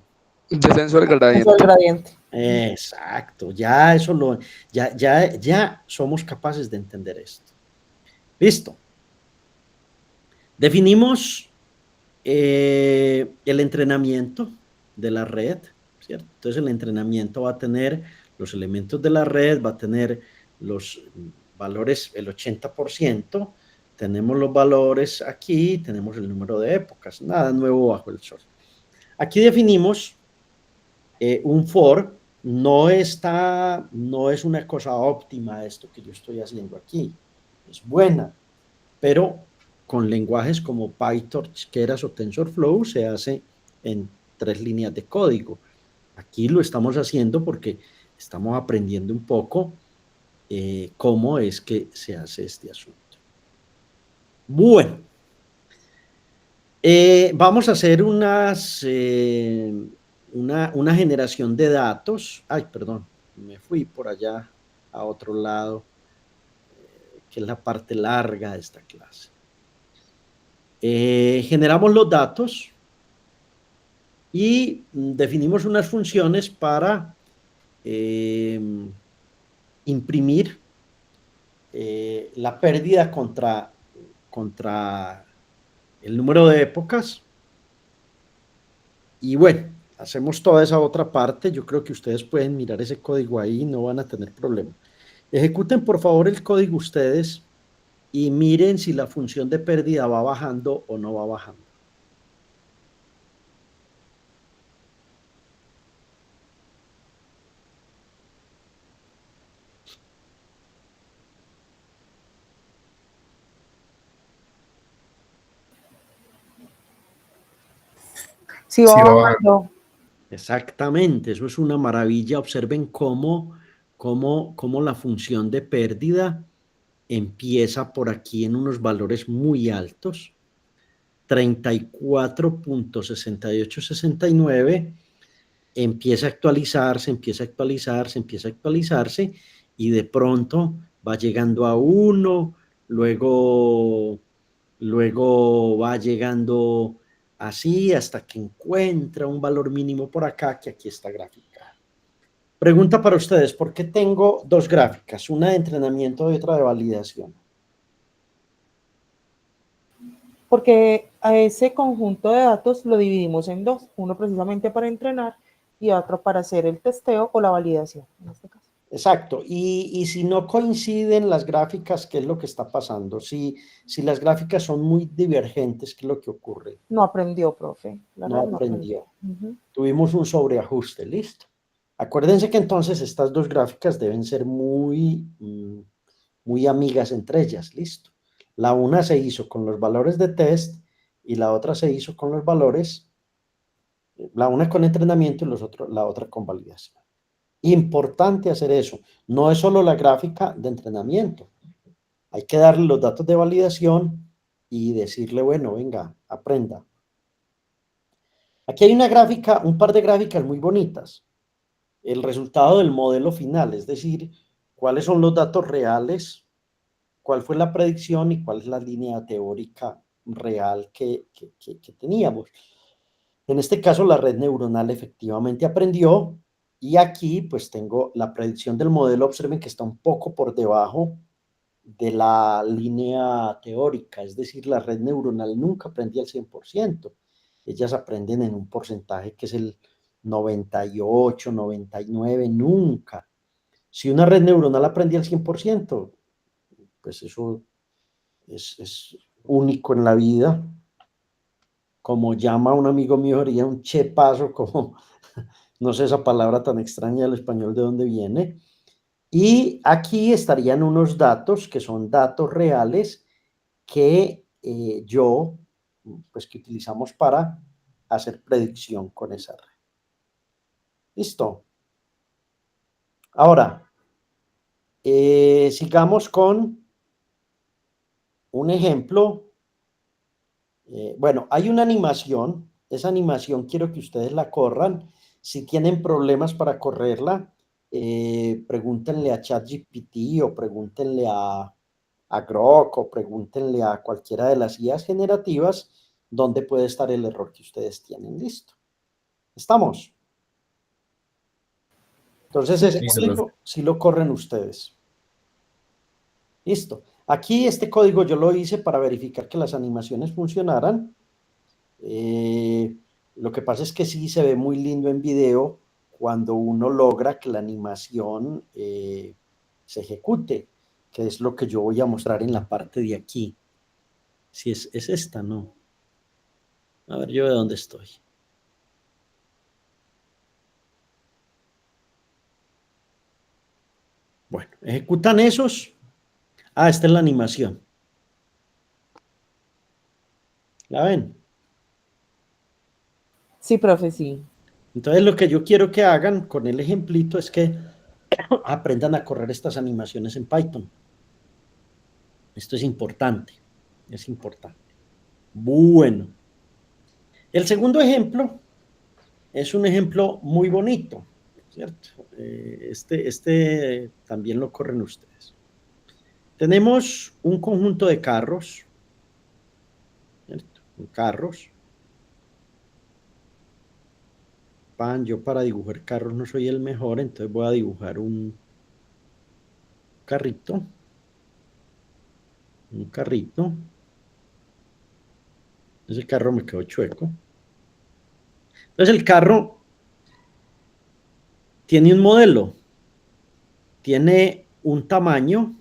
Descenso del gradiente. Eso es el gradiente. Exacto, ya eso ya somos capaces de entender esto. Listo. Definimos el entrenamiento de la red, ¿cierto? Entonces el entrenamiento va a tener los elementos de la red, va a tener los valores, el 80%, tenemos los valores aquí, tenemos el número de épocas, nada nuevo bajo el sol. Aquí definimos un for, no es una cosa óptima esto que yo estoy haciendo aquí, es buena, pero con lenguajes como PyTorch, Keras o TensorFlow se hace en 3 líneas de código. Aquí lo estamos haciendo porque estamos aprendiendo un poco cómo es que se hace este asunto. Bueno, vamos a hacer una generación de datos. Ay, perdón, me fui por allá a otro lado, que es la parte larga de esta clase. Generamos los datos y definimos unas funciones para imprimir la pérdida contra el número de épocas. Y bueno, hacemos toda esa otra parte. Yo creo que ustedes pueden mirar ese código ahí y no van a tener problema. Ejecuten por favor el código ustedes y miren si la función de pérdida va bajando o no va bajando. Sí, va bajando. Exactamente, eso es una maravilla. Observen cómo la función de pérdida empieza por aquí en unos valores muy altos, 34.6869, empieza a actualizarse, empieza a actualizarse, empieza a actualizarse, y de pronto va llegando a 1, luego va llegando así hasta que encuentra un valor mínimo por acá, que aquí está gráfica. Pregunta para ustedes, ¿por qué tengo dos gráficas? Una de entrenamiento y otra de validación. Porque a ese conjunto de datos lo dividimos en dos, uno precisamente para entrenar y otro para hacer el testeo o la validación, en este caso. Exacto, y si no coinciden las gráficas, ¿qué es lo que está pasando? Si las gráficas son muy divergentes, ¿qué es lo que ocurre? No aprendió, profe. La No red no aprendió. aprendió. Tuvimos un sobreajuste, listo. Acuérdense que entonces estas dos gráficas deben ser muy amigas entre ellas, listo. La una se hizo con los valores de test y la otra se hizo con los valores, la una con entrenamiento y la otra con validación. Importante hacer eso. No es solo la gráfica de entrenamiento. Hay que darle los datos de validación y decirle, bueno, venga, aprenda. Aquí hay una gráfica, un par de gráficas muy bonitas. El resultado del modelo final, es decir, cuáles son los datos reales, cuál fue la predicción y cuál es la línea teórica real que teníamos. En este caso, la red neuronal efectivamente aprendió, y aquí pues tengo la predicción del modelo. Observen que está un poco por debajo de la línea teórica, es decir, la red neuronal nunca aprendía al 100%. Ellas aprenden en un porcentaje que es el 98, 99, nunca. Si una red neuronal aprendía al 100%, pues eso es único en la vida. Como llama un amigo mío, sería un chepazo, como no sé esa palabra tan extraña del español de dónde viene. Y aquí estarían unos datos que son datos reales que pues que utilizamos para hacer predicción con esa red. Listo. Ahora, sigamos con un ejemplo. Bueno, hay una animación. Esa animación quiero que ustedes la corran. Si tienen problemas para correrla, pregúntenle a ChatGPT o pregúntenle a Grok o pregúntenle a cualquiera de las IAs generativas dónde puede estar el error que ustedes tienen. Listo. ¿Estamos? Entonces, ese código sí lo corren ustedes. Listo. Aquí este código yo lo hice para verificar que las animaciones funcionaran. Lo que pasa es que sí se ve muy lindo en video cuando uno logra que la animación se ejecute, que es lo que yo voy a mostrar en la parte de aquí. Si es esta, ¿no? A ver, yo de dónde estoy. Bueno, ejecutan esos. Ah, esta es la animación. ¿La ven? Sí, profe, sí. Entonces lo que yo quiero que hagan con el ejemplito es que aprendan a correr estas animaciones en Python. Esto es importante, es importante. Bueno, el segundo ejemplo es un ejemplo muy bonito, ¿cierto? Este también lo corren ustedes. Tenemos un conjunto de carros, ¿cierto? Carros. Yo para dibujar carros no soy el mejor, entonces voy a dibujar un carrito. Un carrito. Ese carro me quedó chueco. Entonces el carro tiene un modelo, tiene un tamaño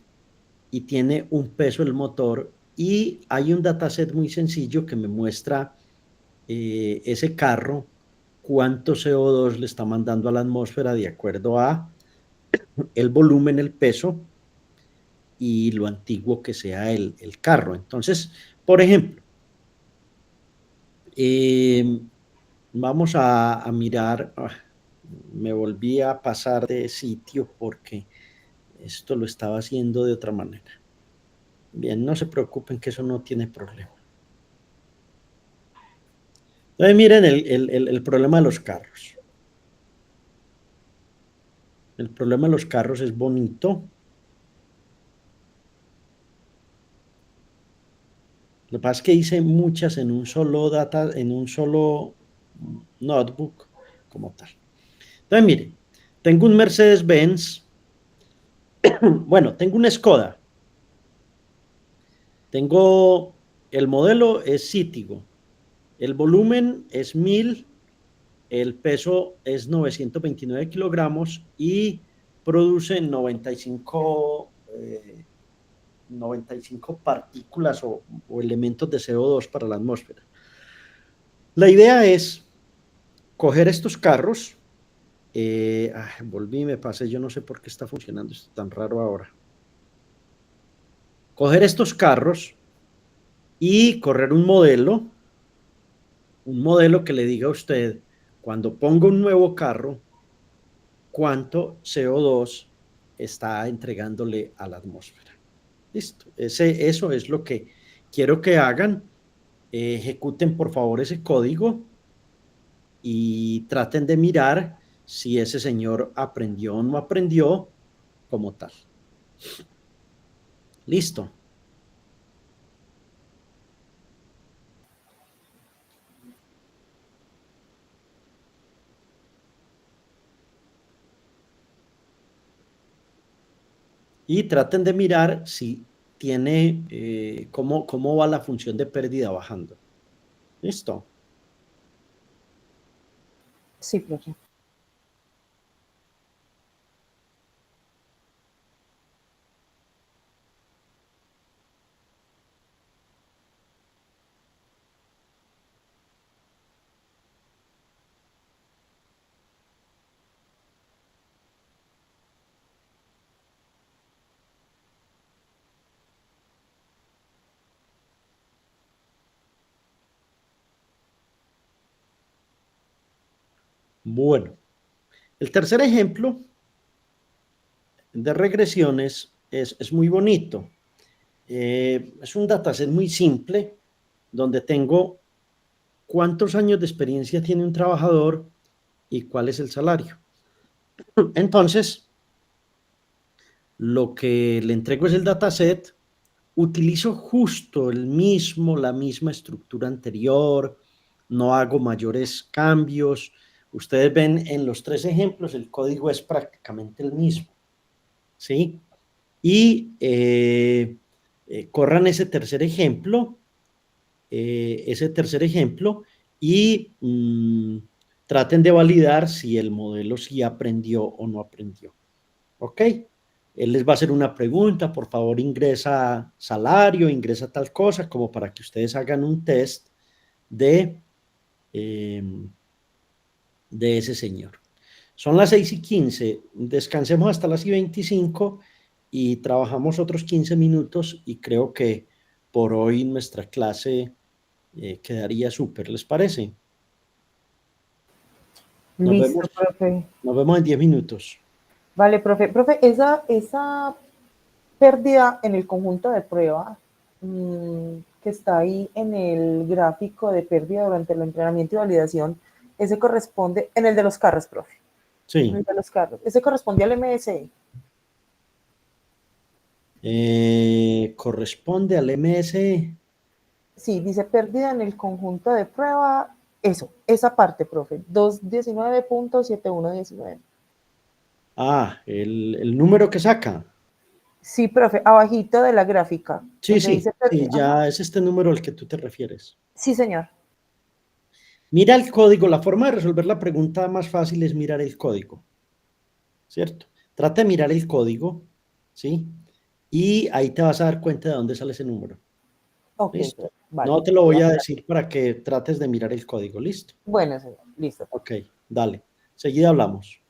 y tiene un peso del motor, y hay un dataset muy sencillo que me muestra ese carro, cuánto CO2 le está mandando a la atmósfera de acuerdo a el volumen, el peso y lo antiguo que sea el carro. Entonces, por ejemplo, vamos a mirar, me volví a pasar de sitio porque esto lo estaba haciendo de otra manera. Bien, no se preocupen que eso no tiene problema. Entonces miren el problema de los carros. El problema de los carros es bonito. Lo que pasa es que hice muchas en un solo notebook como tal. Entonces miren, tengo un Mercedes-Benz. Bueno, tengo un Skoda. Tengo, el modelo es Citigo. El volumen es 1000, el peso es 929 kilogramos y produce 95 partículas o elementos de CO2 para la atmósfera. La idea es coger estos carros. Volví, me pasé, yo no sé por qué está funcionando esto tan raro ahora. Coger estos carros y correr un modelo que le diga a usted, cuando ponga un nuevo carro, cuánto CO2 está entregándole a la atmósfera. Listo, eso es lo que quiero que hagan. Ejecuten por favor ese código y traten de mirar si ese señor aprendió o no aprendió como tal. Listo. Y traten de mirar si tiene, cómo va la función de pérdida bajando. ¿Listo? Sí, profe. Bueno, el tercer ejemplo de regresiones es muy bonito. Es un dataset muy simple donde tengo cuántos años de experiencia tiene un trabajador y cuál es el salario. Entonces, lo que le entrego es el dataset. Utilizo justo la misma estructura anterior, no hago mayores cambios. Ustedes ven en los tres ejemplos, el código es prácticamente el mismo, ¿sí? Y corran ese tercer ejemplo, y traten de validar si el modelo sí aprendió o no aprendió. ¿Ok? Él les va a hacer una pregunta, por favor ingresa salario, ingresa tal cosa, como para que ustedes hagan un test de ese señor. Son las 6:15, descansemos hasta las 6:25 y trabajamos otros 15 minutos y creo que por hoy nuestra clase quedaría súper, ¿les parece? Listo, profe. Nos vemos en 10 minutos. Vale, profe. Profe, esa pérdida en el conjunto de prueba que está ahí en el gráfico de pérdida durante el entrenamiento y validación, ese corresponde, en el de los carros, profe. Sí. En el de los carros. Ese corresponde al MSI. Corresponde al MSE. Sí, dice pérdida en el conjunto de prueba. Eso, esa parte, profe. 219.7119. El número que saca. Sí, profe, abajito de la gráfica. Sí, donde sí, dice sí, ajá. ya es este número al que tú te refieres. Sí, señor. Mira el código, la forma de resolver la pregunta más fácil es mirar el código, ¿cierto? Trata de mirar el código, ¿sí? Y ahí te vas a dar cuenta de dónde sale ese número. Ok, ¿Listo? profe, vale. No te lo Voy voy a a mirar. decir para que trates de mirar el código, ¿listo? Bueno, señor, listo. Ok, dale. Seguida hablamos.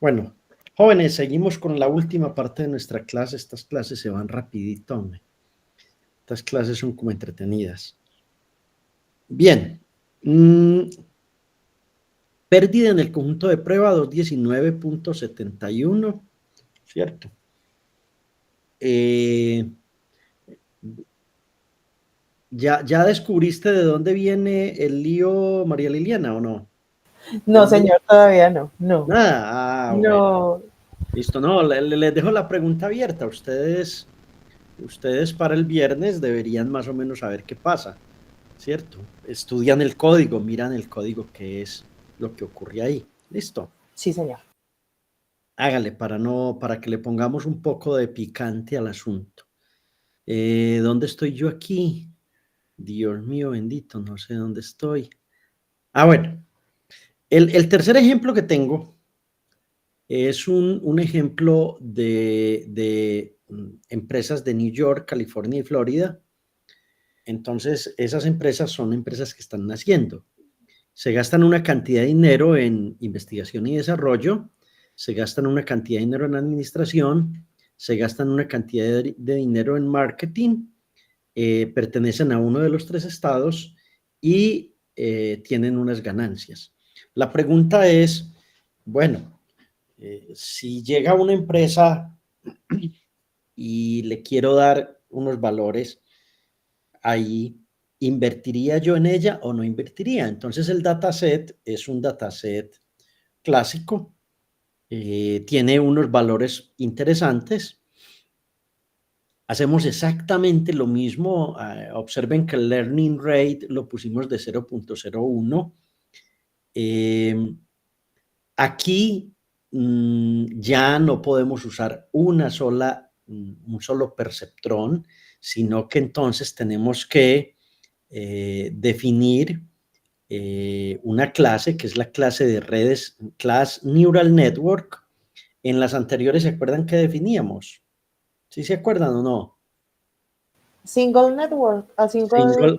Bueno, jóvenes, seguimos con la última parte de nuestra clase. Estas clases se van rapidito, hombre. Estas clases son como entretenidas. Bien. Pérdida en el conjunto de prueba 219.71, ¿cierto? ¿Ya descubriste de dónde viene el lío, María Liliana, o no? No, señor, todavía no. No. Nada. Bueno. No. Listo, no, les dejo la pregunta abierta. Ustedes para el viernes deberían más o menos saber qué pasa, ¿cierto? Estudian el código, miran el código, qué es lo que ocurre ahí. ¿Listo? Sí, señor. Hágale para que le pongamos un poco de picante al asunto. ¿Dónde estoy yo aquí? Dios mío bendito, no sé dónde estoy. Bueno, el tercer ejemplo que tengo es un ejemplo de empresas de New York, California y Florida. Entonces, esas empresas son empresas que están naciendo. Se gastan una cantidad de dinero en investigación y desarrollo, se gastan una cantidad de dinero en administración, se gastan una cantidad de dinero en marketing, pertenecen a uno de los 3 estados y tienen unas ganancias. La pregunta es, bueno, si llega una empresa y le quiero dar unos valores, ahí ¿invertiría yo en ella o no invertiría? Entonces el dataset es un dataset clásico, tiene unos valores interesantes. Hacemos exactamente lo mismo. Observen que el learning rate lo pusimos de 0.01. Aquí ya no podemos usar un solo perceptrón, sino que entonces tenemos que definir una clase que es la clase de redes, Class Neural Network. En las anteriores, ¿se acuerdan que definíamos? ¿Sí se acuerdan o no? Single network,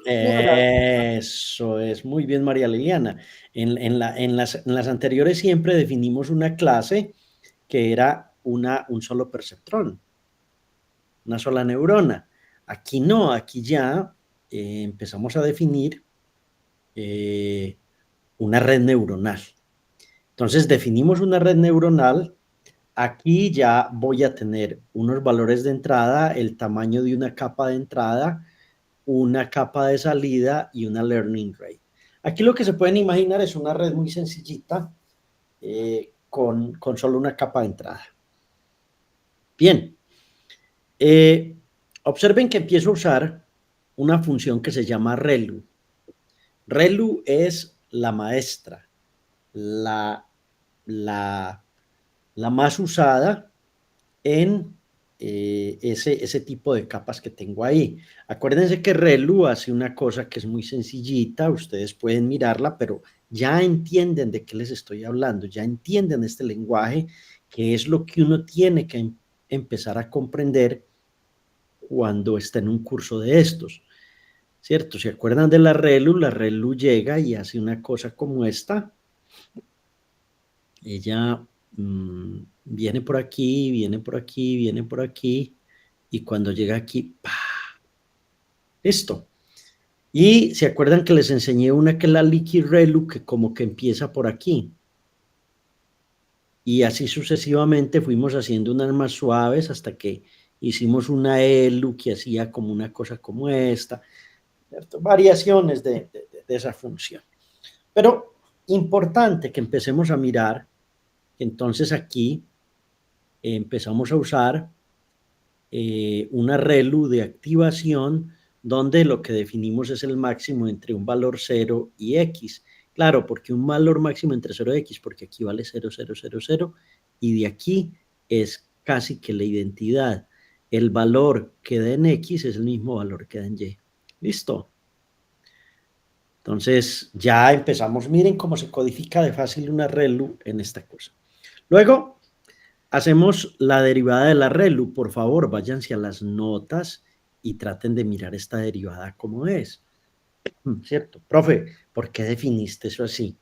Eso es, muy bien, María Liliana. En las anteriores siempre definimos una clase que era un solo perceptrón, una sola neurona. Aquí no, aquí ya empezamos a definir una red neuronal. Entonces definimos una red neuronal. Aquí ya voy a tener unos valores de entrada, el tamaño de una capa de entrada, una capa de salida y una learning rate. Aquí lo que se pueden imaginar es una red muy sencillita con solo una capa de entrada. Bien. Observen que empiezo a usar una función que se llama ReLU. ReLU es la maestra, la más usada en ese tipo de capas que tengo ahí. Acuérdense que ReLU hace una cosa que es muy sencillita, ustedes pueden mirarla, pero ya entienden de qué les estoy hablando, ya entienden este lenguaje, que es lo que uno tiene que empezar a comprender cuando está en un curso de estos, ¿cierto? ¿Se acuerdan de la ReLU llega y hace una cosa como esta. Ella viene por aquí, viene por aquí, viene por aquí, y cuando llega aquí, ¡pah! Listo. Y se acuerdan que les enseñé una que es la Leaky ReLU, que como que empieza por aquí. Y así sucesivamente fuimos haciendo unas más suaves hasta que hicimos una ELU que hacía como una cosa como esta, ¿cierto? Variaciones de esa función. Pero importante que empecemos a mirar, entonces aquí empezamos a usar una ReLU de activación donde lo que definimos es el máximo entre un valor 0 y X. Claro, porque un valor máximo entre 0 y X, porque aquí vale 0, 0, 0, 0, y de aquí es casi que la identidad. El valor que da en X es el mismo valor que da en Y. ¿Listo? Entonces ya empezamos. Miren cómo se codifica de fácil una ReLU en esta cosa. Luego hacemos la derivada de la ReLU. Por favor, váyanse a las notas y traten de mirar esta derivada como es. ¿Cierto? Profe, ¿por qué definiste eso así?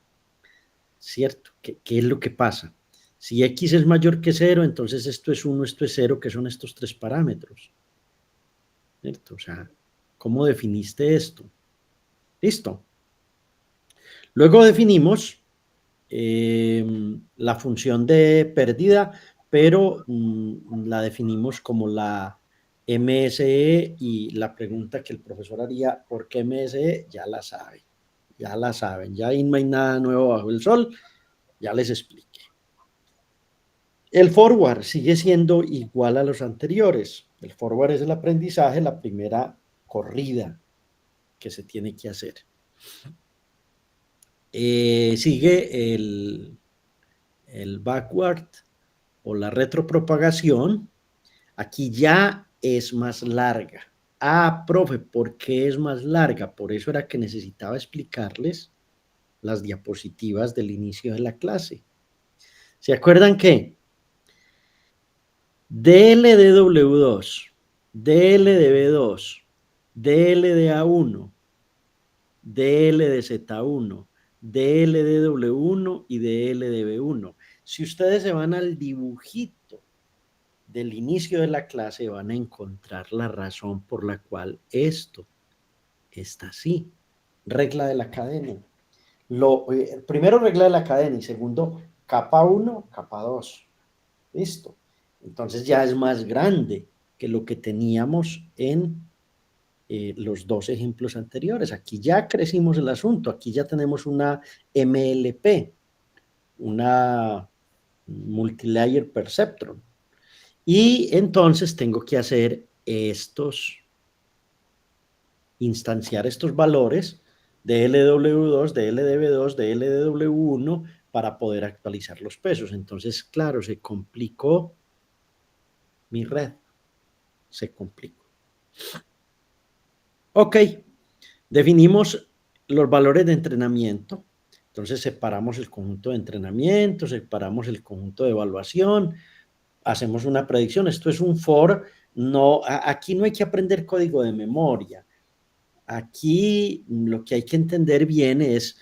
¿cierto? ¿Qué es lo que pasa? Si x es mayor que 0, entonces esto es 1, esto es 0, que son estos tres parámetros, ¿cierto? O sea, ¿cómo definiste esto? Listo. Luego definimos la función de pérdida, pero la definimos como la MSE, y la pregunta que el profesor haría, ¿por qué MSE? Ya la saben, ya ahí no hay nada nuevo bajo el sol, ya les expliqué. El forward sigue siendo igual a los anteriores. El forward es el aprendizaje, la primera corrida que se tiene que hacer. Sigue el backward o la retropropagación. Aquí ya es más larga. Ah, profe, ¿por qué es más larga? Por eso era que necesitaba explicarles las diapositivas del inicio de la clase. ¿Se acuerdan que DL de W2, DL de B2, DL de A1, DL de Z1, DL de W1 y DL de B1? Si ustedes se van al dibujito del inicio de la clase, van a encontrar la razón por la cual esto está así. Regla de la cadena. Primero, regla de la cadena, y segundo, capa 1, capa 2. Listo. Entonces ya es más grande que lo que teníamos en los dos ejemplos anteriores. Aquí ya crecimos el asunto. Aquí ya tenemos una MLP, una Multilayer Perceptron. Y entonces tengo que hacer instanciar estos valores de LW2, de LDB2, de LDW1 para poder actualizar los pesos. Entonces, claro, se complicó mi red. Se complicó. Ok, definimos los valores de entrenamiento. Entonces separamos el conjunto de entrenamiento, separamos el conjunto de evaluación, hacemos una predicción. Esto es un for. No, aquí no hay que aprender código de memoria. Aquí lo que hay que entender bien es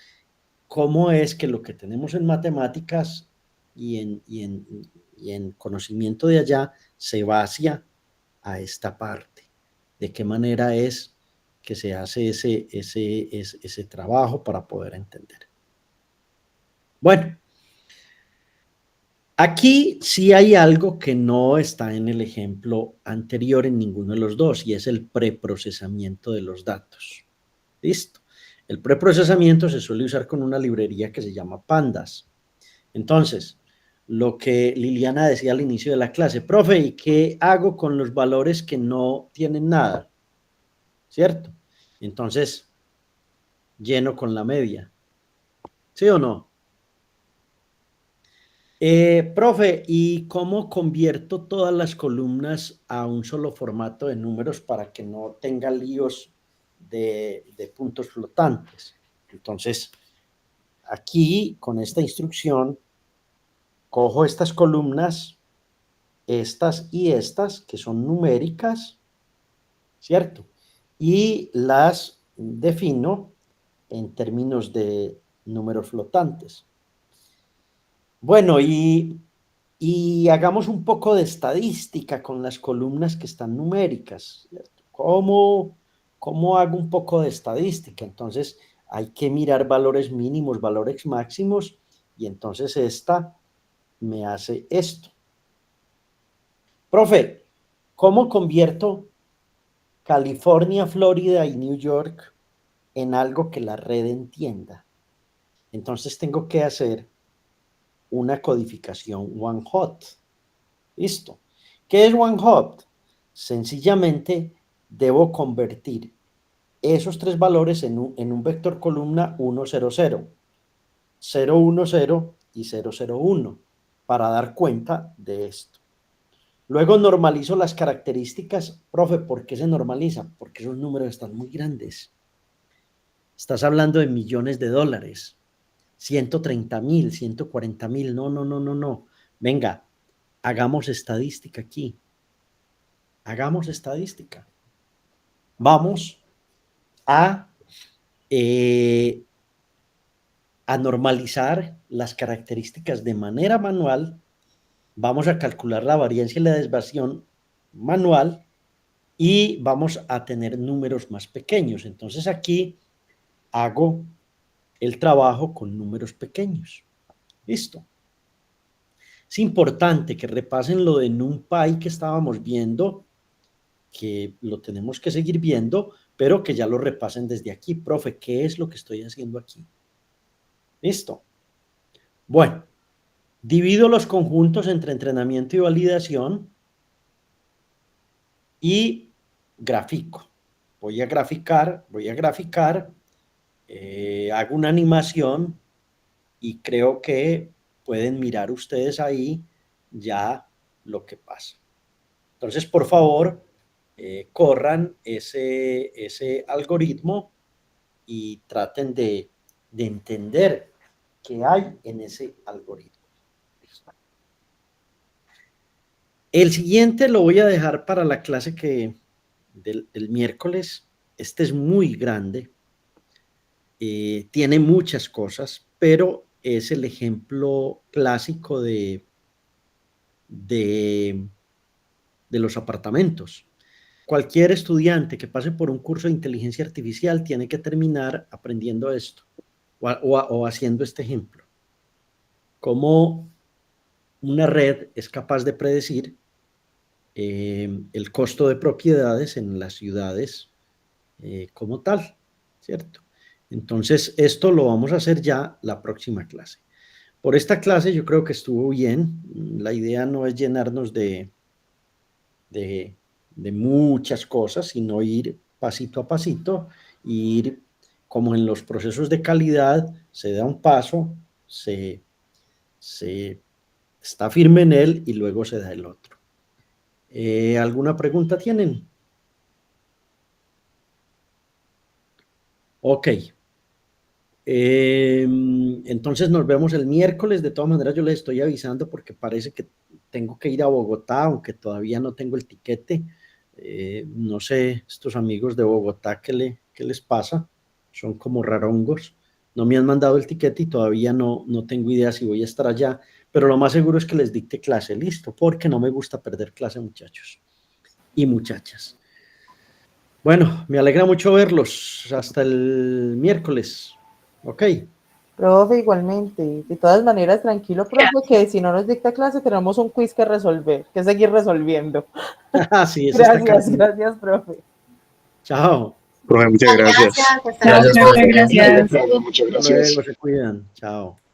cómo es que lo que tenemos en matemáticas y en conocimiento de allá se va hacia a esta parte. De qué manera es que se hace ese trabajo para poder entender. Bueno, aquí sí hay algo que no está en el ejemplo anterior en ninguno de los dos, y es el preprocesamiento de los datos. Listo. El preprocesamiento se suele usar con una librería que se llama Pandas. Entonces, lo que Liliana decía al inicio de la clase, profe, ¿y qué hago con los valores que no tienen nada? ¿Cierto? Entonces, lleno con la media. ¿Sí o no? Profe, ¿y cómo convierto todas las columnas a un solo formato de números para que no tenga líos de puntos flotantes? Entonces, aquí con esta instrucción, cojo estas columnas, estas y estas, que son numéricas, ¿cierto? Y las defino en términos de números flotantes. Bueno, y hagamos un poco de estadística con las columnas que están numéricas, ¿cierto? ¿Cómo hago un poco de estadística? Entonces, hay que mirar valores mínimos, valores máximos, y entonces esta me hace esto. Profe, ¿cómo convierto California, Florida y New York en algo que la red entienda? Entonces tengo que hacer una codificación one hot. Listo. ¿Qué es one hot? Sencillamente debo convertir esos tres valores en un vector columna 1, 0, 0, 0, 1, 0 y 0, 0, 1 para dar cuenta de esto. Luego normalizo las características. Profe, ¿por qué se normaliza? Porque esos números están muy grandes. Estás hablando de millones de dólares. 130,000, 140,000. No. Venga, hagamos estadística aquí. Hagamos estadística. Vamos a a normalizar las características de manera manual, vamos a calcular la variancia y la desviación manual y vamos a tener números más pequeños. Entonces aquí hago el trabajo con números pequeños. Listo. Es importante que repasen lo de NumPy que estábamos viendo, que lo tenemos que seguir viendo, pero que ya lo repasen desde aquí. Profe, ¿qué es lo que estoy haciendo aquí? Listo. Bueno, divido los conjuntos entre entrenamiento y validación y grafico. Voy a graficar, hago una animación y creo que pueden mirar ustedes ahí ya lo que pasa. Entonces, por favor, corran ese algoritmo y traten de entender qué hay en ese algoritmo. El siguiente lo voy a dejar para la clase del miércoles. Este es muy grande, tiene muchas cosas, pero es el ejemplo clásico de los apartamentos. Cualquier estudiante que pase por un curso de inteligencia artificial tiene que terminar aprendiendo esto o haciendo este ejemplo. Cómo una red es capaz de predecir el costo de propiedades en las ciudades como tal, ¿cierto? Entonces, esto lo vamos a hacer ya la próxima clase. Por esta clase yo creo que estuvo bien. La idea no es llenarnos de muchas cosas, sino ir pasito a pasito, ir como en los procesos de calidad, se da un paso, se está firme en él y luego se da el otro. ¿Alguna pregunta tienen? Ok. Entonces nos vemos el miércoles. De todas maneras yo les estoy avisando porque parece que tengo que ir a Bogotá, aunque todavía no tengo el tiquete. No sé, estos amigos de Bogotá, ¿qué les pasa? Son como rarongos. No me han mandado el tiquete y todavía no tengo idea si voy a estar allá, pero lo más seguro es que les dicte clase, listo, porque no me gusta perder clase, muchachos y muchachas. Bueno, me alegra mucho verlos. Hasta el miércoles. Ok. Profe, igualmente. De todas maneras, tranquilo, profe, que si no nos dicta clase, tenemos un quiz que resolver, que seguir resolviendo. Sí, eso está Gracias, profe. Chao. Profe, muchas gracias. Gracias. Chao, profe, gracias. Muchas Hasta gracias. luego, se cuidan. Chao.